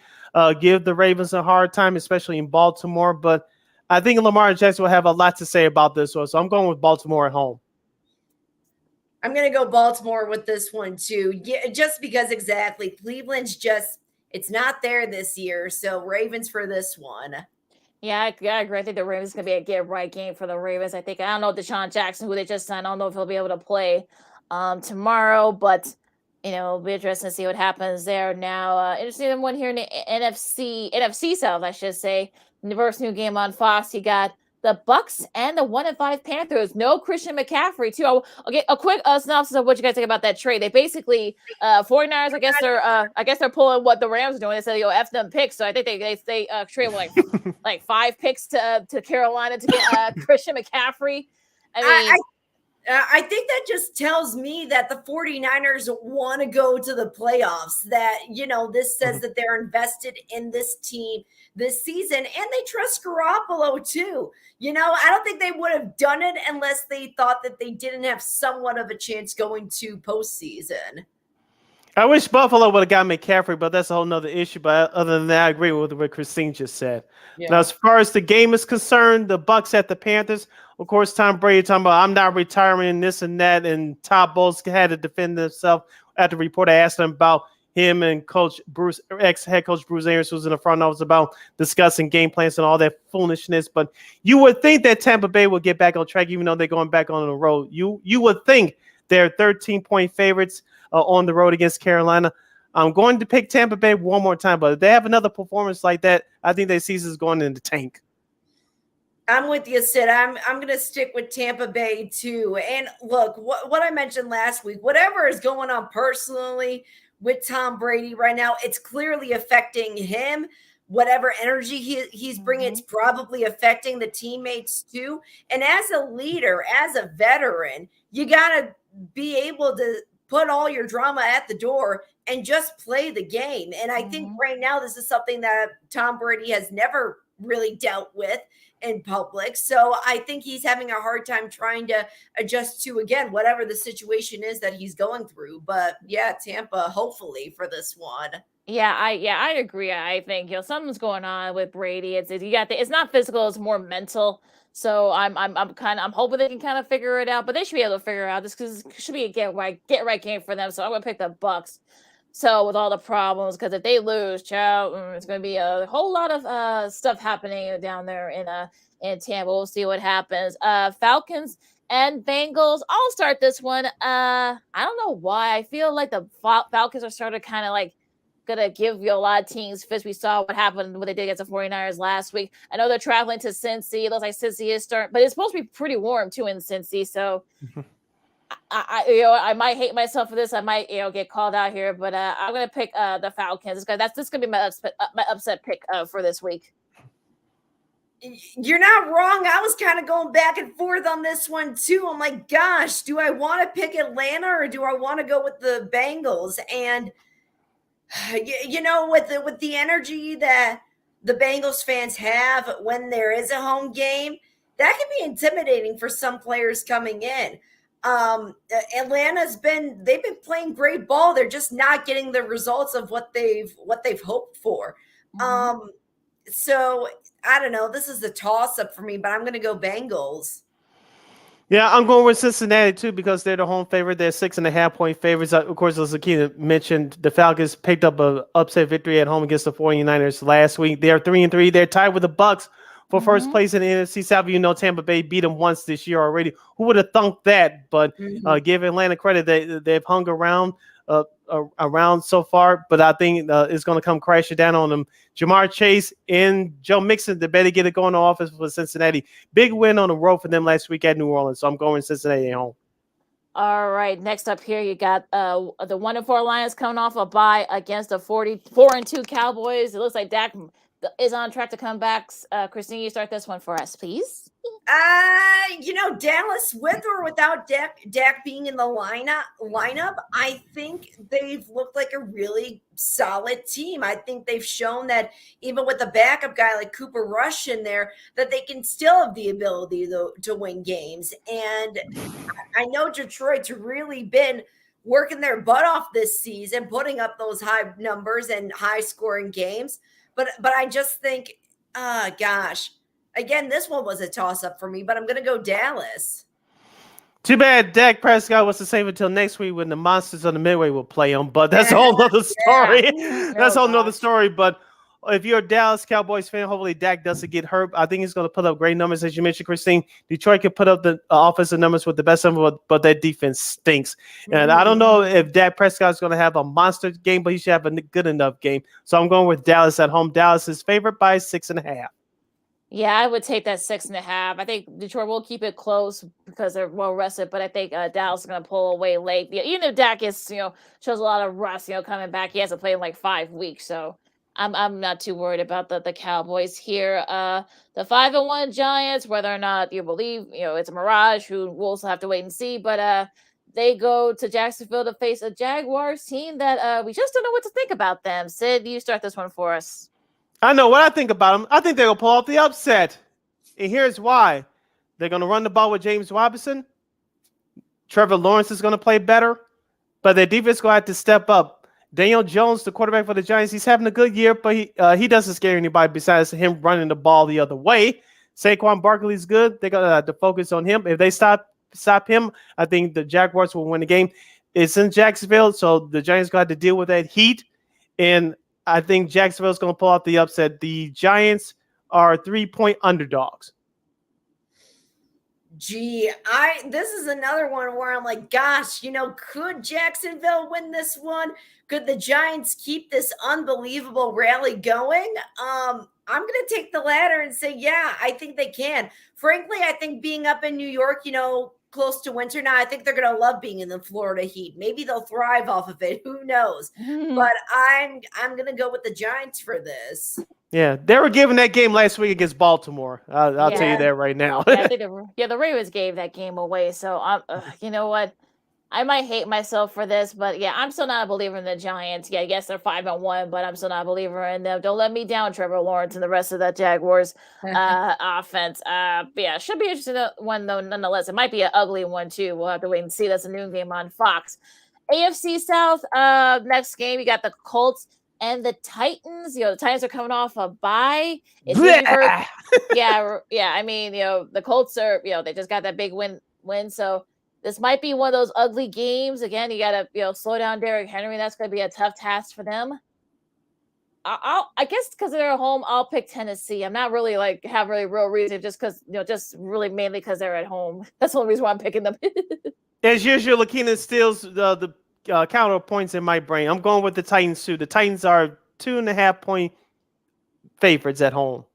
give the Ravens a hard time, especially in Baltimore, but I think Lamar Jackson will have a lot to say about this one. So I'm going with Baltimore at home. I'm going to go Baltimore with this one too. Yeah, just because exactly. Cleveland's it's not there this year. So Ravens for this one. Yeah, I agree. I think the Ravens is going to be a get-right game for the Ravens. I don't know Deshaun Jackson, who they just signed. I don't know if he'll be able to play tomorrow, but, it'll be interesting to see what happens there. Now, interesting one here in the NFC South, I should say. The first new game on Fox, you got the Bucks and the 1-5 Panthers. No Christian McCaffrey, too. Okay, a quick synopsis of what you guys think about that trade. They basically 49ers. I guess they're pulling what the Rams are doing. They said, F them picks. So I think they traded like 5 picks to Carolina to get Christian McCaffrey. I mean, I think that just tells me that the 49ers want to go to the playoffs, that, this says that they're invested in this team this season, and they trust Garoppolo too. I don't think they would have done it unless they thought that they didn't have somewhat of a chance going to postseason. I wish Buffalo would have got McCaffrey, but that's a whole nother issue. But other than that, I agree with what Christine just said. Yeah. Now, as far as the game is concerned, the Bucks at the Panthers, of course, Tom Brady talking about, I'm not retiring, this and that, and Todd Bowles had to defend himself after the reporter asked him about him and ex-head coach Bruce Arians, who's in the front office, about discussing game plans and all that foolishness. But you would think that Tampa Bay will get back on track, even though they're going back on the road. You would think they're 13-point favorites on the road against Carolina. I'm going to pick Tampa Bay one more time, but if they have another performance like that, I think their season's going in the tank. I'm with you, Sid. I'm going to stick with Tampa Bay too. And look, what I mentioned last week, whatever is going on personally with Tom Brady right now, it's clearly affecting him. Whatever energy he's bringing, it's probably affecting the teammates too. And as a leader, as a veteran, you got to be able to put all your drama at the door and just play the game. And I think right now this is something that Tom Brady has never really dealt with in public. So I think he's having a hard time trying to adjust to, again, whatever the situation is that he's going through. But yeah, Tampa, hopefully for this one. Yeah, I agree. I think something's going on with Brady. It's not physical, it's more mental. So I'm hoping they can kind of figure it out, but they should be able to figure it out. This because it should be a get right game for them. So I'm gonna pick the Bucks. So with all the problems, because if they lose, child, it's gonna be a whole lot of stuff happening down there in Tampa. We'll see what happens. Falcons and Bengals. I'll start this one. I don't know why. I feel like the Falcons are sort of kind of like gonna give a lot of teams fits. We saw what happened, what they did against the 49ers last week. I know they're traveling to Cincy. It looks like Cincy is starting, but it's supposed to be pretty warm too in Cincy. So I might hate myself for this. I might get called out here, but I'm gonna pick the Falcons. This gonna be my upset pick for this week. You're not wrong. I was kind of going back and forth on this one too. I'm like, gosh, do I want to pick Atlanta or do I want to go with the Bengals? And with the energy that the Bengals fans have when there is a home game, that can be intimidating for some players coming in. Atlanta's they've been playing great ball. They're just not getting the results of what they've hoped for. So I don't know. This is a toss up for me, but I'm going to go Bengals. Yeah, I'm going with Cincinnati too because they're the home favorite. They're 6.5-point favorites. Of course, as Lakeena mentioned, the Falcons picked up an upset victory at home against the 49ers last week. They're 3-3. They're tied with the Bucks for first place in the NFC South. Tampa Bay beat them once this year already. Who would have thunk that? But give Atlanta credit. They've hung around so far, but I think it's going to come crashing down on them. Jamar Chase and Joe Mixon, they better get it going on offense for Cincinnati. Big win on the road for them last week at New Orleans, so I'm going Cincinnati at home. All right, next up here, you got the 1-4 Lions coming off a bye against the 4-2 Cowboys. It looks like Dak is on track to come back. Christine, you start this one for us, please. Dallas, with or without Dak being in the lineup, I think they've looked like a really solid team. I think they've shown that even with a backup guy like Cooper Rush in there, that they can still have the ability to win games. And I know Detroit's really been working their butt off this season, putting up those high numbers and high scoring games. But I just think, gosh. Again, this one was a toss-up for me, but I'm going to go Dallas. Too bad Dak Prescott was to save until next week when the Monsters of the Midway will play him, but that's a whole other story. That's a whole other story, but if you're a Dallas Cowboys fan, hopefully Dak doesn't get hurt. I think he's going to put up great numbers, as you mentioned, Christine. Detroit can put up the offensive numbers with the best of them, but that defense stinks. And I don't know if Dak Prescott is going to have a monster game, but he should have a good enough game. So I'm going with Dallas at home. Dallas is favored by 6.5. Yeah, I would take that 6.5. I think Detroit will keep it close because they're well rested, but I think Dallas is going to pull away late. Even if Dak shows a lot of rust, coming back, he hasn't played in like 5 weeks. So I'm not too worried about the Cowboys here. The 5-1 Giants, whether or not you believe, it's a mirage, who we'll also have to wait and see. But they go to Jacksonville to face a Jaguars team that we just don't know what to think about them. Sid, you start this one for us. I know what I think about them. I think they're going to pull off the upset. And here's why. They're going to run the ball with James Robinson. Trevor Lawrence is going to play better. But their defense is going to have to step up. Daniel Jones, the quarterback for the Giants, he's having a good year, but he doesn't scare anybody besides him running the ball the other way. Saquon Barkley's good. They're going to have to focus on him. If they stop him, I think the Jaguars will win the game. It's in Jacksonville, so the Giants got to deal with that heat. And I think Jacksonville's going to pull out the upset. The Giants are 3-point underdogs. Gee, this is another one where I'm like, gosh, could Jacksonville win this one? Could the Giants keep this unbelievable rally going? I'm going to take the latter and say, yeah, I think they can. Frankly, I think being up in New York, close to winter now, I think they're going to love being in the Florida heat. Maybe they'll thrive off of it. Who knows? But I'm going to go with the Giants for this. Yeah, they were giving that game last week against Baltimore. I'll tell you that right now. I think the Ravens gave that game away. So, you know what? I might hate myself for this, but yeah, I'm still not a believer in the Giants. Yeah, I guess they're 5-1, but I'm still not a believer in them. Don't let me down, Trevor Lawrence and the rest of that Jaguars offense. Yeah, should be interesting one though, nonetheless. It might be an ugly one too. We'll have to wait and see. That's a noon game on Fox. AFC South. Next game, you got the Colts and the Titans. The Titans are coming off a bye. Yeah. I mean, the Colts are, they just got that big win. So this might be one of those ugly games. Again, you got to, slow down Derrick Henry. That's going to be a tough task for them. I guess because they're at home, I'll pick Tennessee. I'm not really have really real reason, just because, just really mainly because they're at home. That's the only reason why I'm picking them. As usual, Lakeena steals the counter points in my brain. I'm going with the Titans too. The Titans are 2.5-point favorites at home.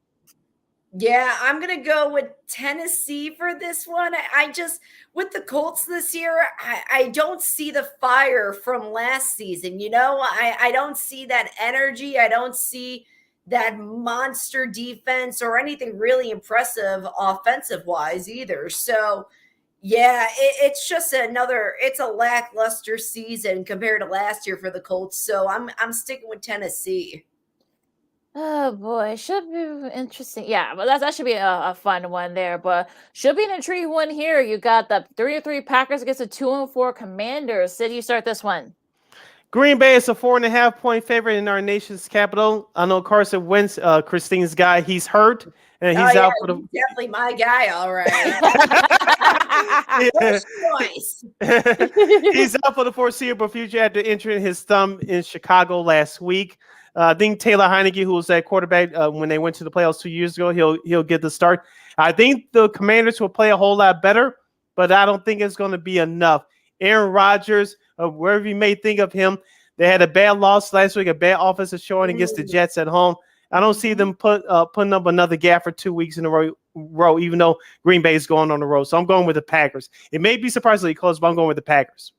Yeah, I'm going to go with Tennessee for this one. I just, with the Colts this year, I don't see the fire from last season. I don't see that energy. I don't see that monster defense or anything really impressive offensive-wise either. So, yeah, it's just it's a lackluster season compared to last year for the Colts. So I'm sticking with Tennessee. Oh boy, should be interesting. Yeah, but that should be a fun one there. But should be an intriguing one here. You got the 3-3 Packers against the 2-4 Commanders. Sid, you start this one. Green Bay is a 4.5-point favorite in our nation's capital. I know Carson Wentz, Christine's guy, he's hurt and he's out for the. He's definitely my guy, all right. Choice. He's out for the foreseeable future after injuring his thumb in Chicago last week. I think Taylor Heineke, who was that quarterback when they went to the playoffs 2 years ago, he'll get the start. I think the Commanders will play a whole lot better, but I don't think it's going to be enough. Aaron Rodgers, wherever you may think of him, they had a bad loss last week, a bad offensive showing against the Jets at home. I don't see them putting up another gap for 2 weeks in a row, even though Green Bay is going on the road. So I'm going with the Packers. It may be surprisingly close, but I'm going with the Packers.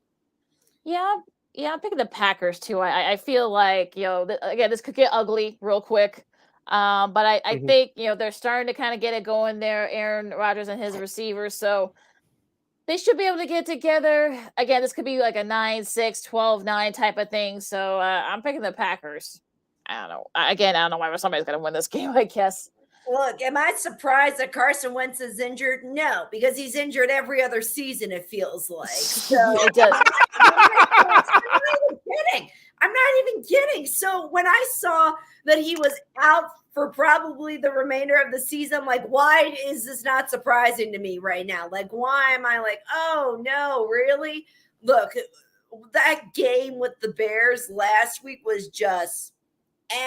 Yeah, I'm picking the Packers too. I feel like, again, this could get ugly real quick. But I think, they're starting to kind of get it going there, Aaron Rodgers and his receivers. So they should be able to get together. Again, this could be like a 9-6, 12-9 type of thing. So I'm picking the Packers. I don't know. I don't know why somebody's going to win this game, I guess. Look, am I surprised that Carson Wentz is injured? No, because he's injured every other season, it feels like. So It does. I'm not even kidding. So when I saw that he was out for probably the remainder of the season, I'm like, why is this not surprising to me right now? Like, why am I like, oh, no, really? Look, that game with the Bears last week was just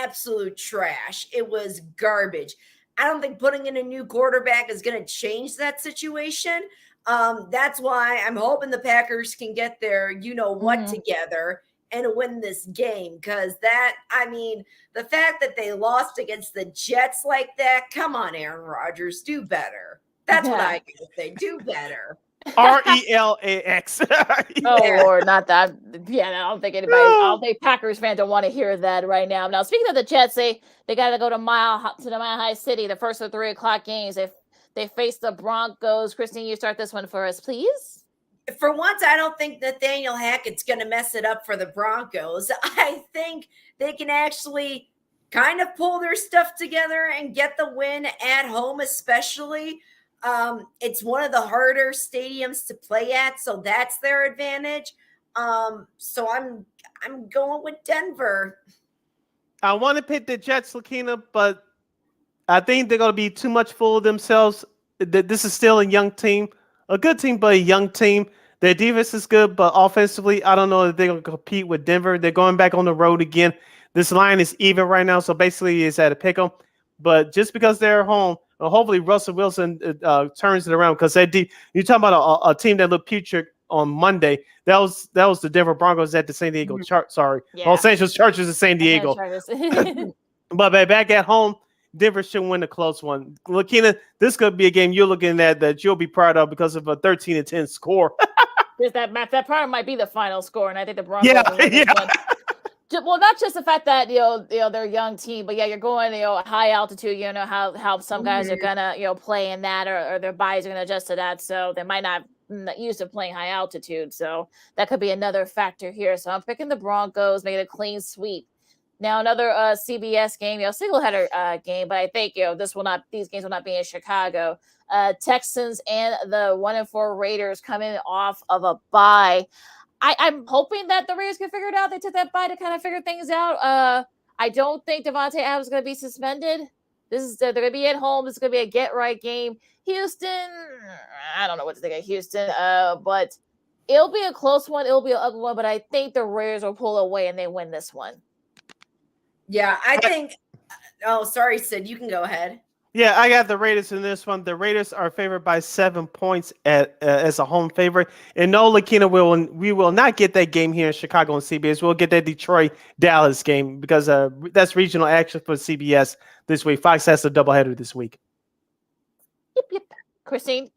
absolute trash. It was garbage. I don't think putting in a new quarterback is going to change that situation. That's why I'm hoping the Packers can get their together and win this game. Because the fact that they lost against the Jets like that, come on, Aaron Rodgers, do better. That's what I can say. Do better. RELAX. Oh Lord, not that. Yeah, I don't think anybody. I don't think Packers fans don't want to hear that right now. Now, speaking of the Jets, they got to go to the Mile High City. The first of 3:00 games. They face the Broncos. Christine, you start this one for us, please. For once, I don't think Nathaniel Hackett's going to mess it up for the Broncos. I think they can actually kind of pull their stuff together and get the win at home, especially. It's one of the harder stadiums to play at, so that's their advantage. So I'm going with Denver. I want to pick the Jets, Lakeena, but I think they're going to be too much full of themselves. This is still a young team, a good team, but a young team. Their defense is good, but offensively, I don't know if they're going to compete with Denver. They're going back on the road again. This line is even right now, so basically it's at a pick 'em. But just because they're home, hopefully Russell Wilson turns it around, because you're talking about a team that looked putrid on Monday. That was the Denver Broncos at the San Diego Los Angeles Chargers in San Diego. But back at home, Denver should win a close one. Lakeena, this could be a game you're looking at that you'll be proud of because of a 13-10 score. That probably might be the final score, and I think the Broncos. Well, not just the fact that they're a young team, but you're going high altitude. You know how some guys are gonna play in that, or their bodies are gonna adjust to that, so they might not used to playing high altitude. So that could be another factor here. So I'm picking the Broncos, making a clean sweep. Now another CBS game, single header game, but I think these games will not be in Chicago. Texans and the 1-4 Raiders coming off of a bye. I'm hoping that the Raiders can figure it out. They took that bye to kind of figure things out. I don't think Davante Adams is going to be suspended. They're going to be at home. This is going to be a get-right game. Houston, I don't know what to think of Houston, but it'll be a close one. It'll be an ugly one, but I think the Raiders will pull away and they win this one. Yeah, I think – oh, sorry, Sid. You can go ahead. Yeah, I got the Raiders in this one. The Raiders are favored by 7 points as a home favorite. And no, Lakeena, we will not get that game here in Chicago on CBS. We'll get that Detroit-Dallas game because that's regional action for CBS this week. Fox has a doubleheader this week. Yep. Christine?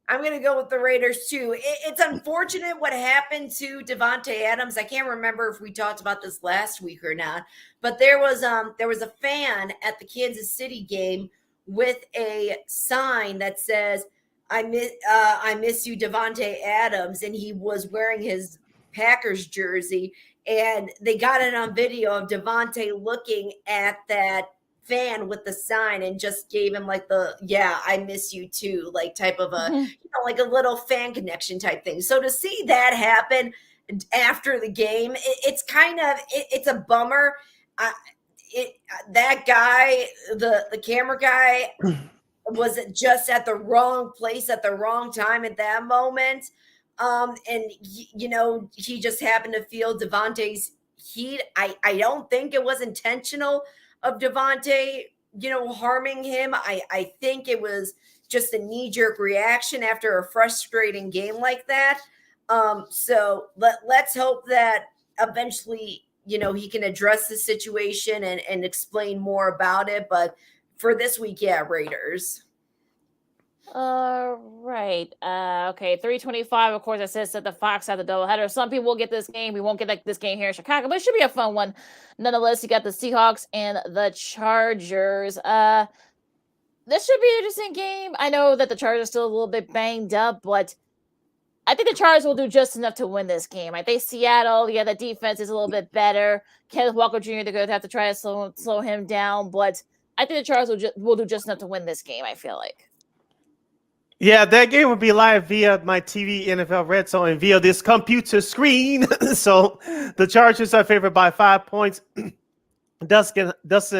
I'm going to go with the Raiders, too. It's unfortunate what happened to Davante Adams. I can't remember if we talked about this last week or not. But there was a fan at the Kansas City game with a sign that says, I miss you, Davante Adams. And he was wearing his Packers jersey. And they got it on video of Davante looking at that fan with the sign and just gave him like I miss you too, like type of a, like a little fan connection type thing. So to see that happen after the game, it's kind of, it's a bummer. That guy, the camera guy, was just at the wrong place at the wrong time at that moment. And he just happened to feel Davante's heat. I don't think it was intentional of Davante, harming him. I think it was just a knee-jerk reaction after a frustrating game like that. So let's hope that eventually he can address the situation and explain more about it. But for this week, Raiders. Right. Okay, 3:25. Of course, it says that the Fox had the doubleheader. Some people will get this game. We won't get this game here in Chicago, but it should be a fun one. Nonetheless, you got the Seahawks and the Chargers. This should be an interesting game. I know that the Chargers are still a little bit banged up, but I think the Chargers will do just enough to win this game. I think Seattle, the defense is a little bit better. Kenneth Walker Jr., they're going to have to try to slow him down, but I think the Chargers will do just enough to win this game, I feel like. Yeah, that game will be live via my TV NFL Red Zone and via this computer screen. So the Chargers are favored by 5 points. Dustin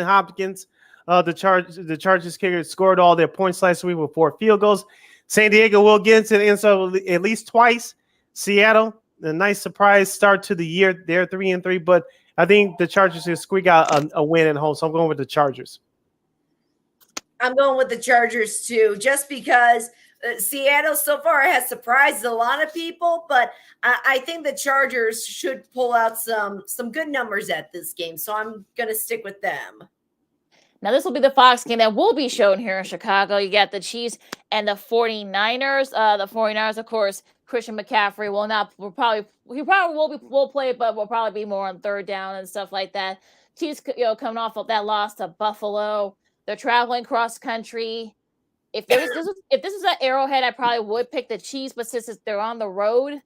Hopkins, the Chargers kicker, scored all their points last week with 4 field goals. San Diego will get into the end zone at least twice. Seattle, a nice surprise start to the year. They're 3-3, but I think the Chargers will squeak out a win at home. So I'm going with the Chargers. I'm going with the Chargers too, just because Seattle so far has surprised a lot of people, but I think the Chargers should pull out some good numbers at this game. So I'm going to stick with them. Now, this will be the Fox game that will be shown here in Chicago. You got the Chiefs and the 49ers. The 49ers, of course, Christian McCaffrey will play, but will probably be more on third down and stuff like that. Chiefs, coming off of that loss to Buffalo. They're traveling cross country. If this is at Arrowhead, I probably would pick the Chiefs, but since they're on the road,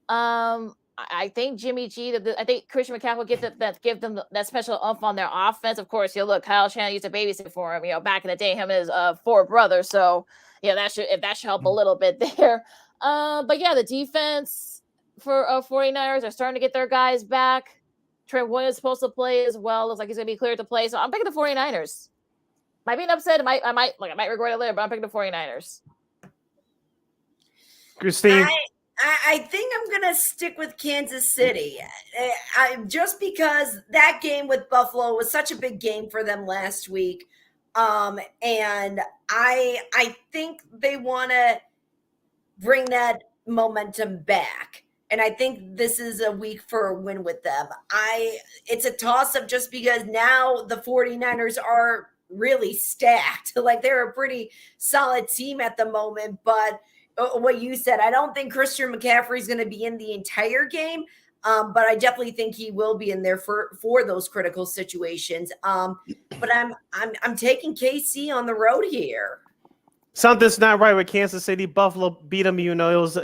I think Jimmy G. I think Christian McCaffrey will give them that special oomph on their offense. Of course, look, Kyle Shanahan used to babysit for him. Back in the day, him and his 4 brothers. So that should help a little bit there. But yeah, the defense for 49ers are starting to get their guys back. Trent Williams is supposed to play as well. Looks like he's gonna be cleared to play. So I'm picking the 49ers. Might be an upset. I might regret it later, but I'm picking the 49ers. Christine. I think I'm going to stick with Kansas City. Just because that game with Buffalo was such a big game for them last week. And I think they want to bring that momentum back. And I think this is a week for a win with them. It's a toss-up just because now the 49ers are really stacked. Like, they're a pretty solid team at the moment, but what you said, I don't think Christian McCaffrey is going to be in the entire game, but I definitely think he will be in there for those critical situations. But I'm taking KC on the road here. Something's not right with Kansas City. Buffalo beat them. It was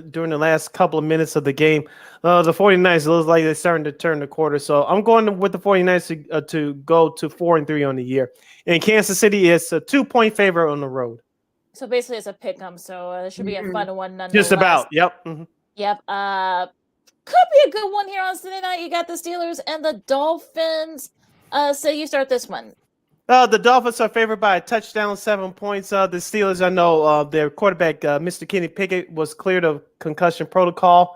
during the last couple of minutes of the game. The 49ers, it looks like they're starting to turn the quarter. So I'm going with the 49ers to go to 4-3 on the year. And Kansas City is a 2-point favorite on the road. So basically, it's a pick 'em. So it should be a fun one. Just about. Yep. Mm-hmm. Yep. Could be a good one here on Sunday night. You got the Steelers and the Dolphins. So you start this one. The Dolphins are favored by a touchdown, 7 points. The Steelers, I know their quarterback, Mr. Kenny Pickett, was cleared of concussion protocol.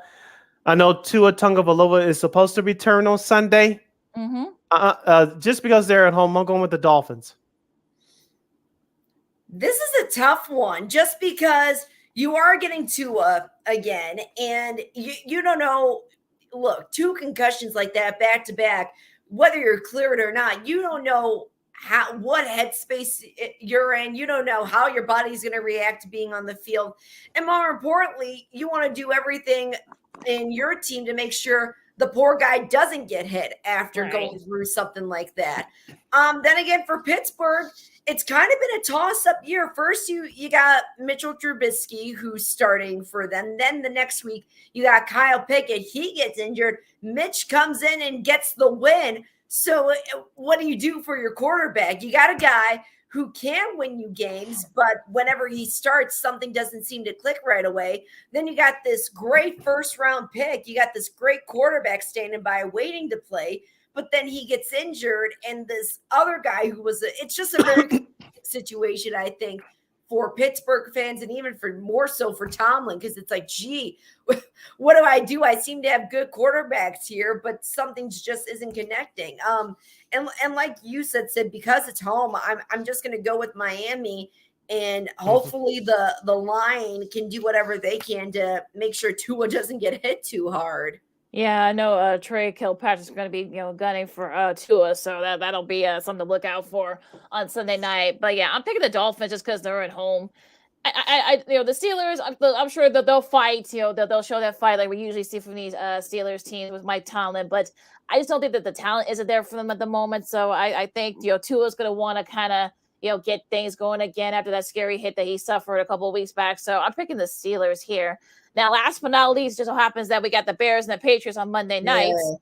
I know Tua Tagovailoa is supposed to return on Sunday. Mm-hmm. Just because they're at home, I'm going with the Dolphins. This is a tough one just because you are getting Tua again, and you don't know. Look, 2 concussions like that back to back, whether you're cleared or not, you don't know what headspace you're in. You don't know how your body's going to react to being on the field. And more importantly, you want to do everything in your team to make sure the poor guy doesn't get hit after going through something like that. Then again, for Pittsburgh, it's kind of been a toss-up year. First, you got Mitchell Trubisky, who's starting for them. Then the next week, you got Kyle Pickett. He gets injured. Mitch comes in and gets the win. So what do you do for your quarterback? You got a guy who can win you games, but whenever he starts, something doesn't seem to click right away. Then you got this great first-round pick. You got this great quarterback standing by waiting to play. But then he gets injured, and this other guy it's just a very situation, I think, for Pittsburgh fans and even more so for Tomlin, because it's like, gee, what do? I seem to have good quarterbacks here, but something just isn't connecting. And like you said, Sid, because it's home, I'm just going to go with Miami, and hopefully the line can do whatever they can to make sure Tua doesn't get hit too hard. Yeah, I know Trey Kilpatrick's going to be, gunning for Tua, so that'll be something to look out for on Sunday night. But yeah, I'm picking the Dolphins just because they're at home. The Steelers, I'm sure that they'll fight. They'll show that fight like we usually see from these Steelers teams with Mike Tomlin. But I just don't think that the talent isn't there for them at the moment. So I think Tua's going to want to kind of get things going again after that scary hit that he suffered a couple of weeks back. So I'm picking the Steelers here. Now, last but not least, just so happens that we got the Bears and the Patriots on Monday nights.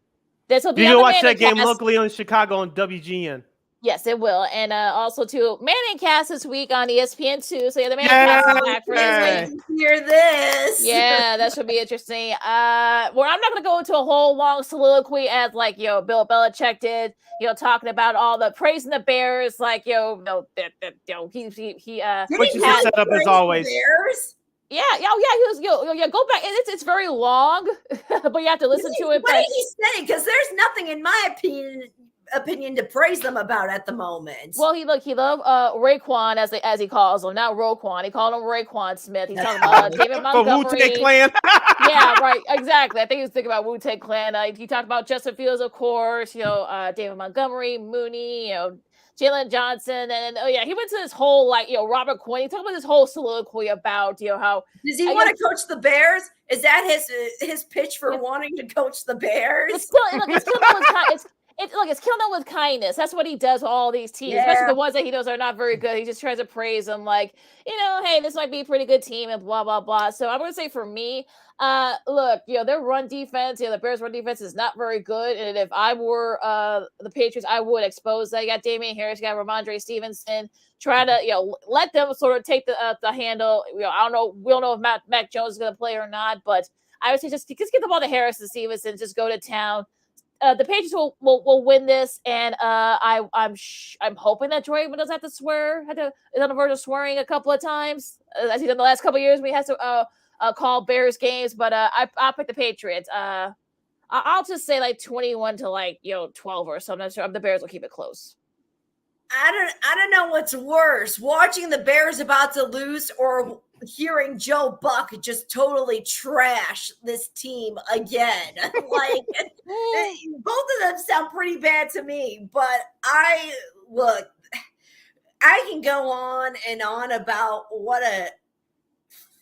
This will be. You can watch that game locally on Chicago on WGN. Yes, it will, and also too, Manning Cast this week on ESPN2. So yeah, the Manning Cast is back for this week. Hear this? Yeah, that should be interesting. I'm not going to go into a whole long soliloquy as Bill Belichick did. Talking about all the praising the Bears, he which is set up as always. Bears? Yeah. He was, go back. It's very long, but you have to listen to it. What did he say? Because there's nothing, in my opinion, to praise them about at the moment. Well, he loved Raekwon as he calls him, not Roquan. He called him Raekwon Smith. He's talking about David Montgomery. Wu-Tang Clan. Yeah, right. Exactly. I think he was thinking about Wu-Tang Clan. He talked about Justin Fields, of course. David Montgomery, Mooney. Jalen Johnson, and he went to this whole Robert Quinn. He talked about this whole soliloquy about how does he want to coach the Bears? Is that his pitch for wanting to coach the Bears? It's still it's killing them with kindness. That's what he does with all these teams, especially the ones that he knows are not very good. He just tries to praise them, hey, this might be a pretty good team, and blah blah blah. So I'm gonna say for me, look, their run defense, the Bears' run defense is not very good. And if I were the Patriots, I would expose that. You got Damian Harris, you got Ramondre Stevenson. Try to let them sort of take the handle. I don't know. We don't know if Mac Jones is going to play or not, but I would say just get the ball to Harris and Stevenson. Just go to town. The Patriots will win this, and I'm hoping that Jordan doesn't have to swear. Is on the verge of swearing a couple of times, as he's done the last couple of years. We have to call Bears games, but I'll pick the Patriots. I'll just say 21 to 12 or something. I'm sure the Bears will keep it close. I don't know what's worse, watching the Bears about to lose or hearing Joe Buck just totally trash this team again. Both of them sound pretty bad to me, but I can go on and on about what a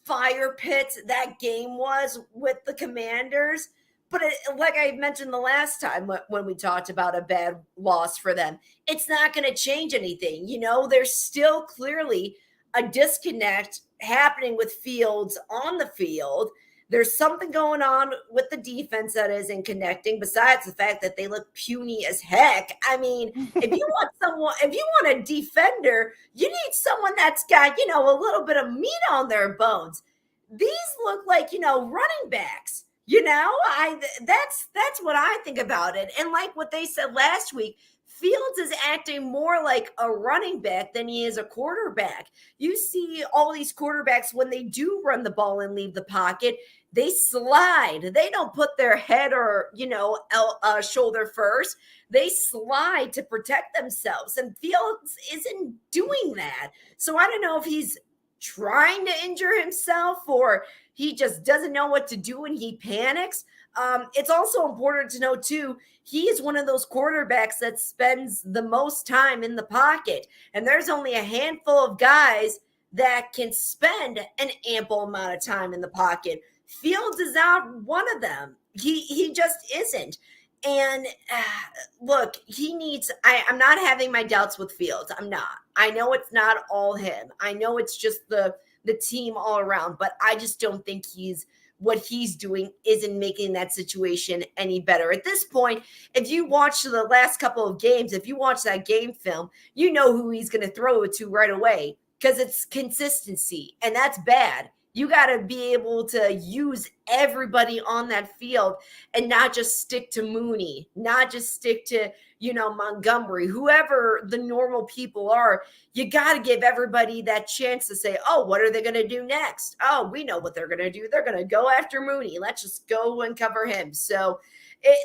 fire pit that game was with the Commanders. But like I mentioned the last time when we talked about a bad loss for them, it's not going to change anything. There's still clearly a disconnect happening with Fields on the field. There's something going on with the defense that isn't connecting, besides the fact that they look puny as heck. I mean, if you want a defender, you need someone that's got, a little bit of meat on their bones. These look like, running backs. That's what I think about it. And like what they said last week, Fields is acting more like a running back than he is a quarterback. You see all these quarterbacks, when they do run the ball and leave the pocket, they slide. They don't put their head or, shoulder first. They slide to protect themselves. And Fields isn't doing that. So I don't know if he's trying to injure himself or he just doesn't know what to do and he panics. It's also important to know, too, he is one of those quarterbacks that spends the most time in the pocket. And there's only a handful of guys that can spend an ample amount of time in the pocket. Fields is not one of them. He just isn't. And look, he needs – I'm not having my doubts with Fields. I'm not. I know it's not all him. I know it's just the team all around. But I just don't think what he's doing isn't making that situation any better. At this point, if you watch the last couple of games, if you watch that game film, you know who he's going to throw it to right away because it's consistency, and that's bad. You got to be able to use everybody on that field and not just stick to Mooney, not just stick to, Montgomery, whoever the normal people are. You got to give everybody that chance to say, oh, what are they going to do next? Oh, we know what they're going to do. They're going to go after Mooney. Let's just go and cover him. So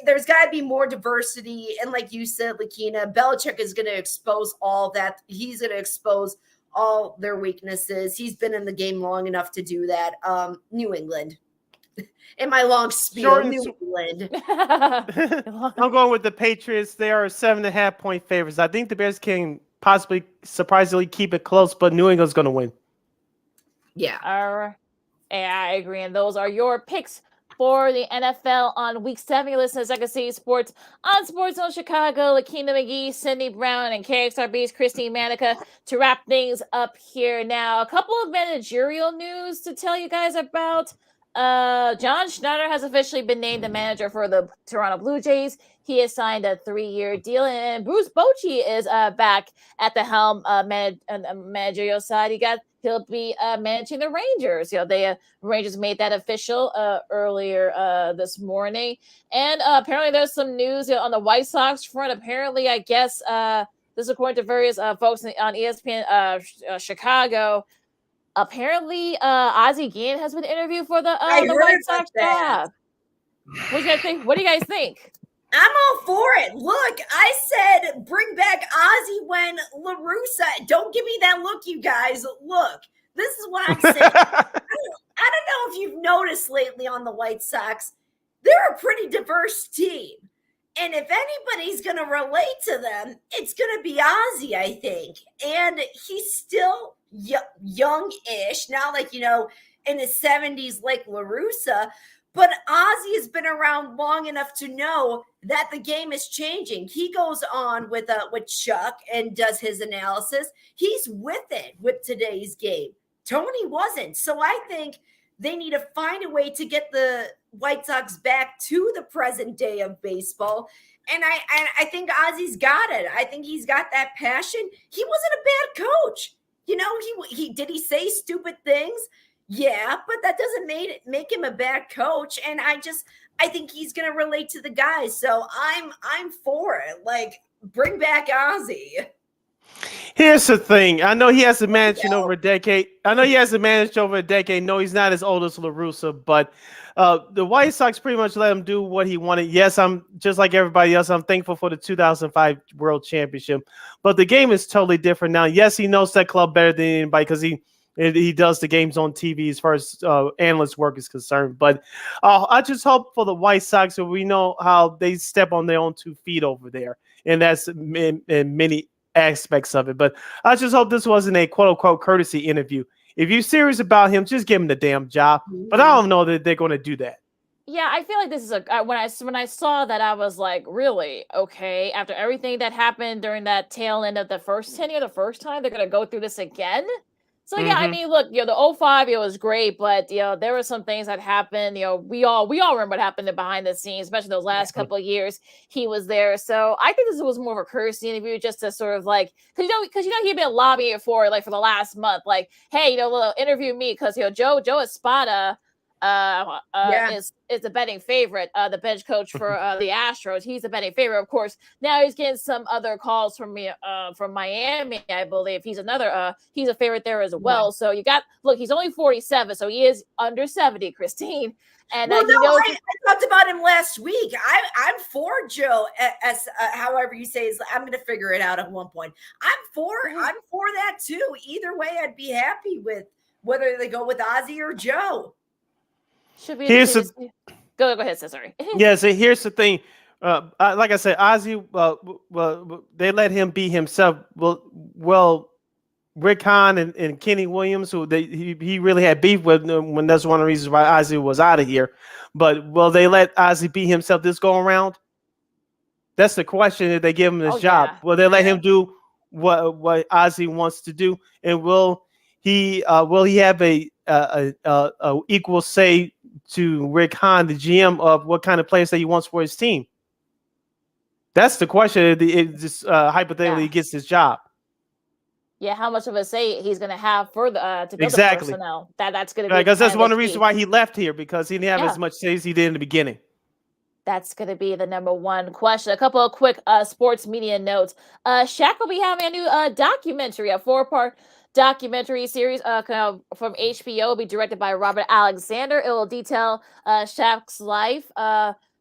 there's got to be more diversity. And like you said, Lakeena, Belichick is going to expose all that. He's going to expose all their weaknesses. He's been in the game long enough to do that. New England. In my long spiel, New England. I'm going with the Patriots. They are 7.5 point favorites. I think the Bears can possibly surprisingly keep it close, but New England's going to win. Yeah. I agree. And those are your picks for the NFL on Week 7. You listen to Second City Sports on Sports Zone Chicago. Lakeena McGee, Cindy Brown, and KXRB's Christine Manika to wrap things up here. Now, a couple of managerial news to tell you guys about. John Schneider has officially been named the manager for the Toronto Blue Jays. He has signed a 3-year deal, and Bruce Bochy is back at the helm managerial side. He'll be managing the Rangers. The Rangers made that official earlier this morning. And apparently there's some news on the White Sox front. Apparently, I guess this is according to various folks on ESPN Chicago. Apparently, Ozzie Guillen has been interviewed for the White Sox job. What do you guys think? What do you guys think? I'm all for it. Look, I said bring back Ozzie when La Russa. Don't give me that look, you guys. Look, this is what I'm saying. I don't know if you've noticed lately on the White Sox, they're a pretty diverse team. And if anybody's going to relate to them, it's going to be Ozzy, I think. And he's still young-ish, not like, in his 70s like LaRussa, but Ozzy has been around long enough to know that the game is changing. He goes on with Chuck and does his analysis. He's with it with today's game. Tony wasn't. So I think they need to find a way to get the White Sox back to the present day of baseball. And I think Ozzy's got it. I think he's got that passion. He wasn't a bad coach. He did he say stupid things? Yeah, but that doesn't make him a bad coach. And I think he's going to relate to the guys. So I'm for it. Like, bring back Ozzy. Here's the thing. I know he hasn't managed over a decade. No, he's not as old as LaRussa, but the White Sox pretty much let him do what he wanted. Yes, I'm just like everybody else. I'm thankful for the 2005 World Championship, but the game is totally different now. Yes, he knows that club better than anybody because he does the games on TV as far as analyst work is concerned. But I just hope for the White Sox that we know how they step on their own 2 feet over there, and that's in many aspects of it. But I just hope this wasn't a quote-unquote courtesy interview. If you're serious about him, just give him the damn job. But I don't know that they're going to do that. Yeah, I feel like this is when I saw that, I was like, really? Okay, after everything that happened during that tail end of the first tenure, the first time, they're going to go through this again? So yeah, I mean, look, the 05, it was great, but there were some things that happened. We all remember what happened behind the scenes, especially those last couple of years he was there. So I think this was more of a courtesy interview, just to sort of like, because he'd been lobbying for for the last month, like, hey, interview me because Joe Espada is the betting favorite, the bench coach for the Astros. He's the betting favorite, of course. Now he's getting some other calls from Miami, I believe. He's he's a favorite there as well. So he's only 47, so he is under 70, Christine. And I talked about him last week. I'm for Joe, as however you say. I'm going to figure it out at one point. I'm for that too. Either way, I'd be happy with whether they go with Ozzy or Joe. Should be go ahead, sorry. Yeah, so here's the thing. Like I said, Ozzy, well, they let him be himself. Well, Rick Hahn and Kenny Williams, who he really had beef with, when that's one of the reasons why Ozzy was out of here. But will they let Ozzy be himself this go around? That's the question. If they give him this job, will they let him do what Ozzy wants to do? And will he have a equal say to Rick Hahn, the GM, of what kind of players that he wants for his team? That's the question. It just hypothetically gets his job. Yeah, how much of a say he's going to have for to build the personnel? That's going to be because that's one of the reasons why he left here, because he didn't have as much say as he did in the beginning. That's going to be the number one question. A couple of quick sports media notes. Shaq will be having a new documentary, a 4-part documentary series from HBO. Will be directed by Robert Alexander. It will detail Shaq's life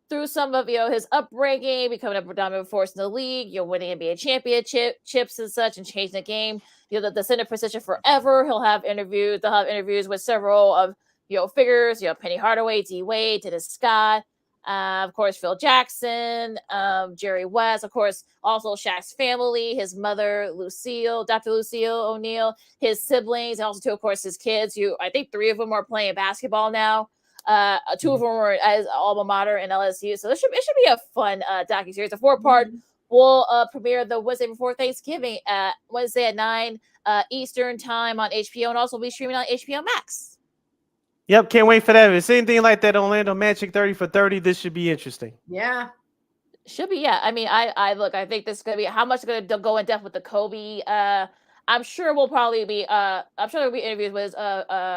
through some of his upbringing, becoming a predominant force in the league, winning NBA championships and such, and changing the game. The center position forever. They'll have interviews with several of figures. Penny Hardaway, D Wade, Dennis Scott. Of course, Phil Jackson, Jerry West, of course, also Shaq's family, his mother, Dr. Lucille O'Neal, his siblings, and also, too, of course, his kids, I think 3 of them are playing basketball now. 2 of them were as alma mater in LSU. So it should be a fun docuseries. The 4-part will premiere the Wednesday before Thanksgiving, Wednesday at 9 Eastern time on HBO, and also be streaming on HBO Max. Yep, can't wait for that. If it's anything like that Orlando Magic 30 for 30, this should be interesting. Yeah. Should be, yeah. I mean, I think this is going to be, how much is going to go in depth with the Kobe. I'm sure we'll probably be, there'll be interviews with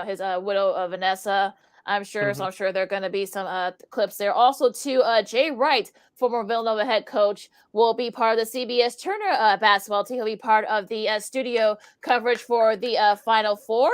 his widow, Vanessa. I'm sure, so I'm sure there are going to be some clips there. Also, too, Jay Wright, former Villanova head coach, will be part of the CBS Turner basketball team. He'll be part of the studio coverage for the Final Four.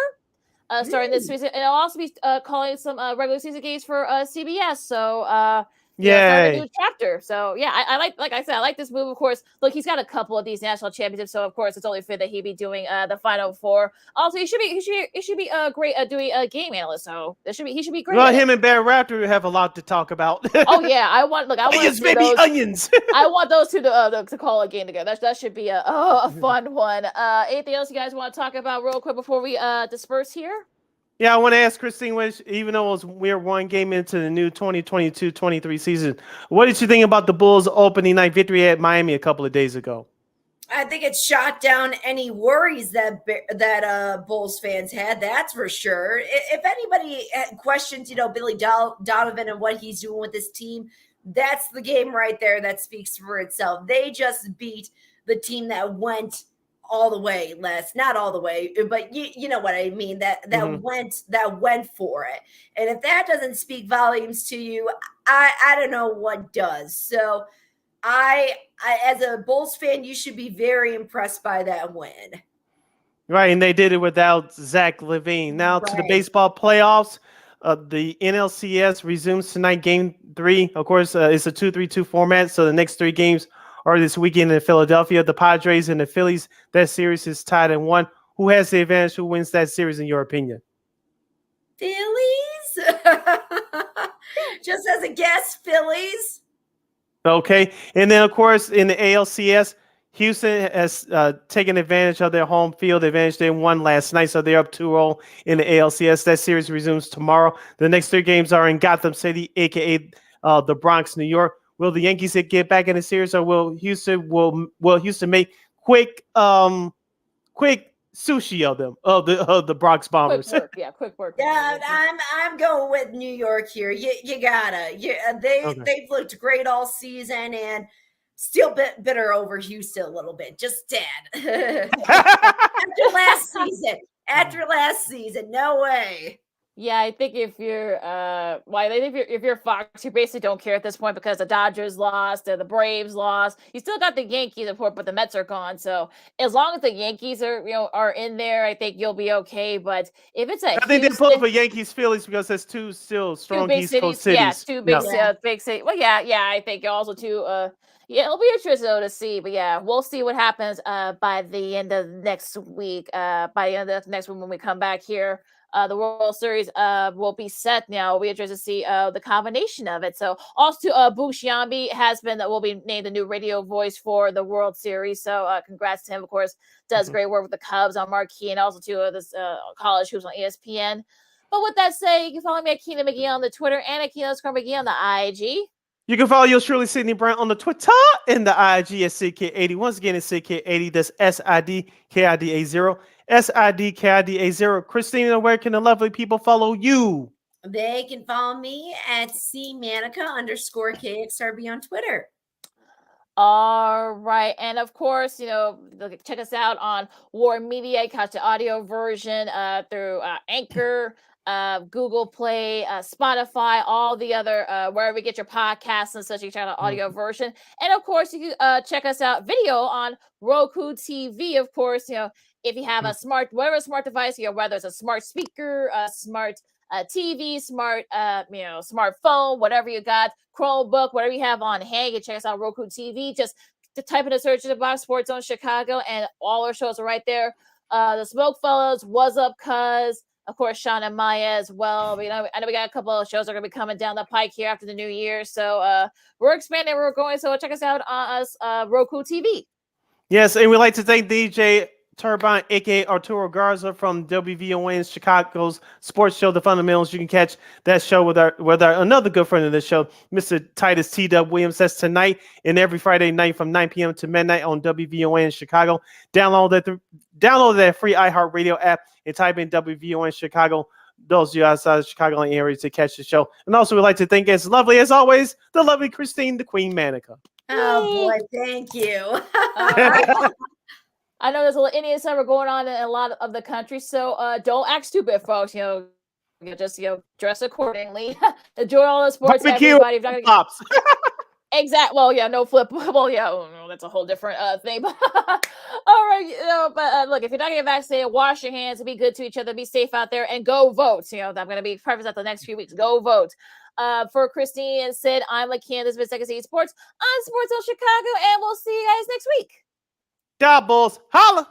Starting this season, and I'll also be calling some regular season games for CBS. So start a new chapter. So yeah, I like I said, I like this move. Of course, look, he's got a couple of these national championships, so of course it's only fair that he be doing the Final Four. Also, he should be great at doing a game analyst. So he should be great. Well, him and Bear Raptor have a lot to talk about. Oh yeah, I want onions, baby, those, onions. I want those two to call a game together. That should be a fun one. Anything else you guys want to talk about real quick before we disperse here? Yeah, I want to ask Christine, even though we're one game into the new 2022-23 season, what did you think about the Bulls' opening night victory at Miami a couple of days ago? I think it shot down any worries that Bulls fans had. That's for sure. If anybody questions, Billy Donovan and what he's doing with this team, that's the game right there that speaks for itself. They just beat the team that went all the way, not all the way, but you know what I mean, that went for it. And if that doesn't speak volumes to you, I don't know what does. So I as a Bulls fan, you should be very impressed by that win. Right, and they did it without Zach LaVine. Now to the baseball playoffs. The NLCS resumes tonight, Game 3. Of course, it's a 2-3-2 format, so the next 3 games are this weekend in Philadelphia. The Padres and the Phillies, that series is tied at 1. Who has the advantage? Who wins that series, in your opinion? Phillies? Just as a guess, Phillies. Okay. And then, of course, in the ALCS, Houston has taken advantage of their home field advantage. They won last night, so they're up 2-0 in the ALCS. That series resumes tomorrow. The next 3 games are in Gotham City, a.k.a. the Bronx, New York. Will the Yankees get back in the series, or will Houston make quick sushi of them, of the Bronx Bombers? Quick work. Yeah, I'm going with New York here. You gotta. They've looked great all season and still bitter over Houston a little bit. Just dead after last season. No way. Yeah, I think if you're if you're Fox, you basically don't care at this point because the Dodgers lost or the Braves lost. You still got the Yankees, of course, but the Mets are gone. So as long as the Yankees are in there, I think you'll be okay. But if it's I think they're both for Yankees, Phillies, because there's 2 still strong East Coast cities. Yeah, 2 big cities. Well, yeah, I think also 2. Yeah, it'll be interesting though to see. But yeah, we'll see what happens by the end of next week. By the end of next week when we come back here. The World Series will be set now. We'll be interested to see the combination of it. So also Bush Yambi will be named the new radio voice for the World Series. So congrats to him. Of course, does great work with the Cubs on Marquee and also to this college who's on ESPN. But with that said, you can follow me at Keena McGee on the Twitter and at Keena McGee on the IG. You can follow yours truly, Sydney Brown, on the Twitter and the IG at SidKid80. Once again, it's SidKid80. That's SIDKIDA0. SIDKIDA0. Christina, where can the lovely people follow you? They can follow me at Manika_KXRB on Twitter. All right. And of course, check us out on War Media. Catch the audio version through Anchor, Google Play, Spotify, all the other wherever you get your podcasts and such. You can check out the audio version. And of course, you can check us out video on Roku TV. Of course, if you have a smart device, whether it's a smart speaker, a smart TV, smart smartphone, whatever you got, Chromebook, whatever you have on hand, you can check us out Roku TV. Just to type in the search box, Sports Zone Chicago, and all our shows are right there. The Smoke Fellas, What's Up, Cuz. Of course, Sean and Maya as well. I know we got a couple of shows that are going to be coming down the pike here after the new year. So we're expanding, we're going. So check us out on Roku TV. Yes, and we'd like to thank DJ Turnbine, a.k.a. Arturo Garza from WVON Chicago's sports show, The Fundamentals. You can catch that show with our another good friend of the show, Mr. Titus T.W. Williams. That's tonight and every Friday night from 9 p.m. to midnight on WVON Chicago. Download that free iHeartRadio app and type in WVON Chicago. Those of you outside of Chicago area to catch the show. And also, we'd like to thank, as lovely as always, the lovely Christine, the Queen Manika. Oh, boy, thank you. I know there's a little Indian summer going on in a lot of the country, so don't act stupid, folks. Just dress accordingly. Enjoy all the sports, Barbecue everybody. pops. Exactly. Well, yeah, no flip. Well, yeah, that's a whole different thing. But all right, but look, if you're not getting vaccinated, wash your hands, be good to each other, be safe out there, and go vote. I'm going to be preface at the next few weeks. Go vote. For Christine and Sid, I'm Lakeena. This has been Second City Sports on Sports Zone Chicago, and we'll see you guys next week. God, Bulls. Holla.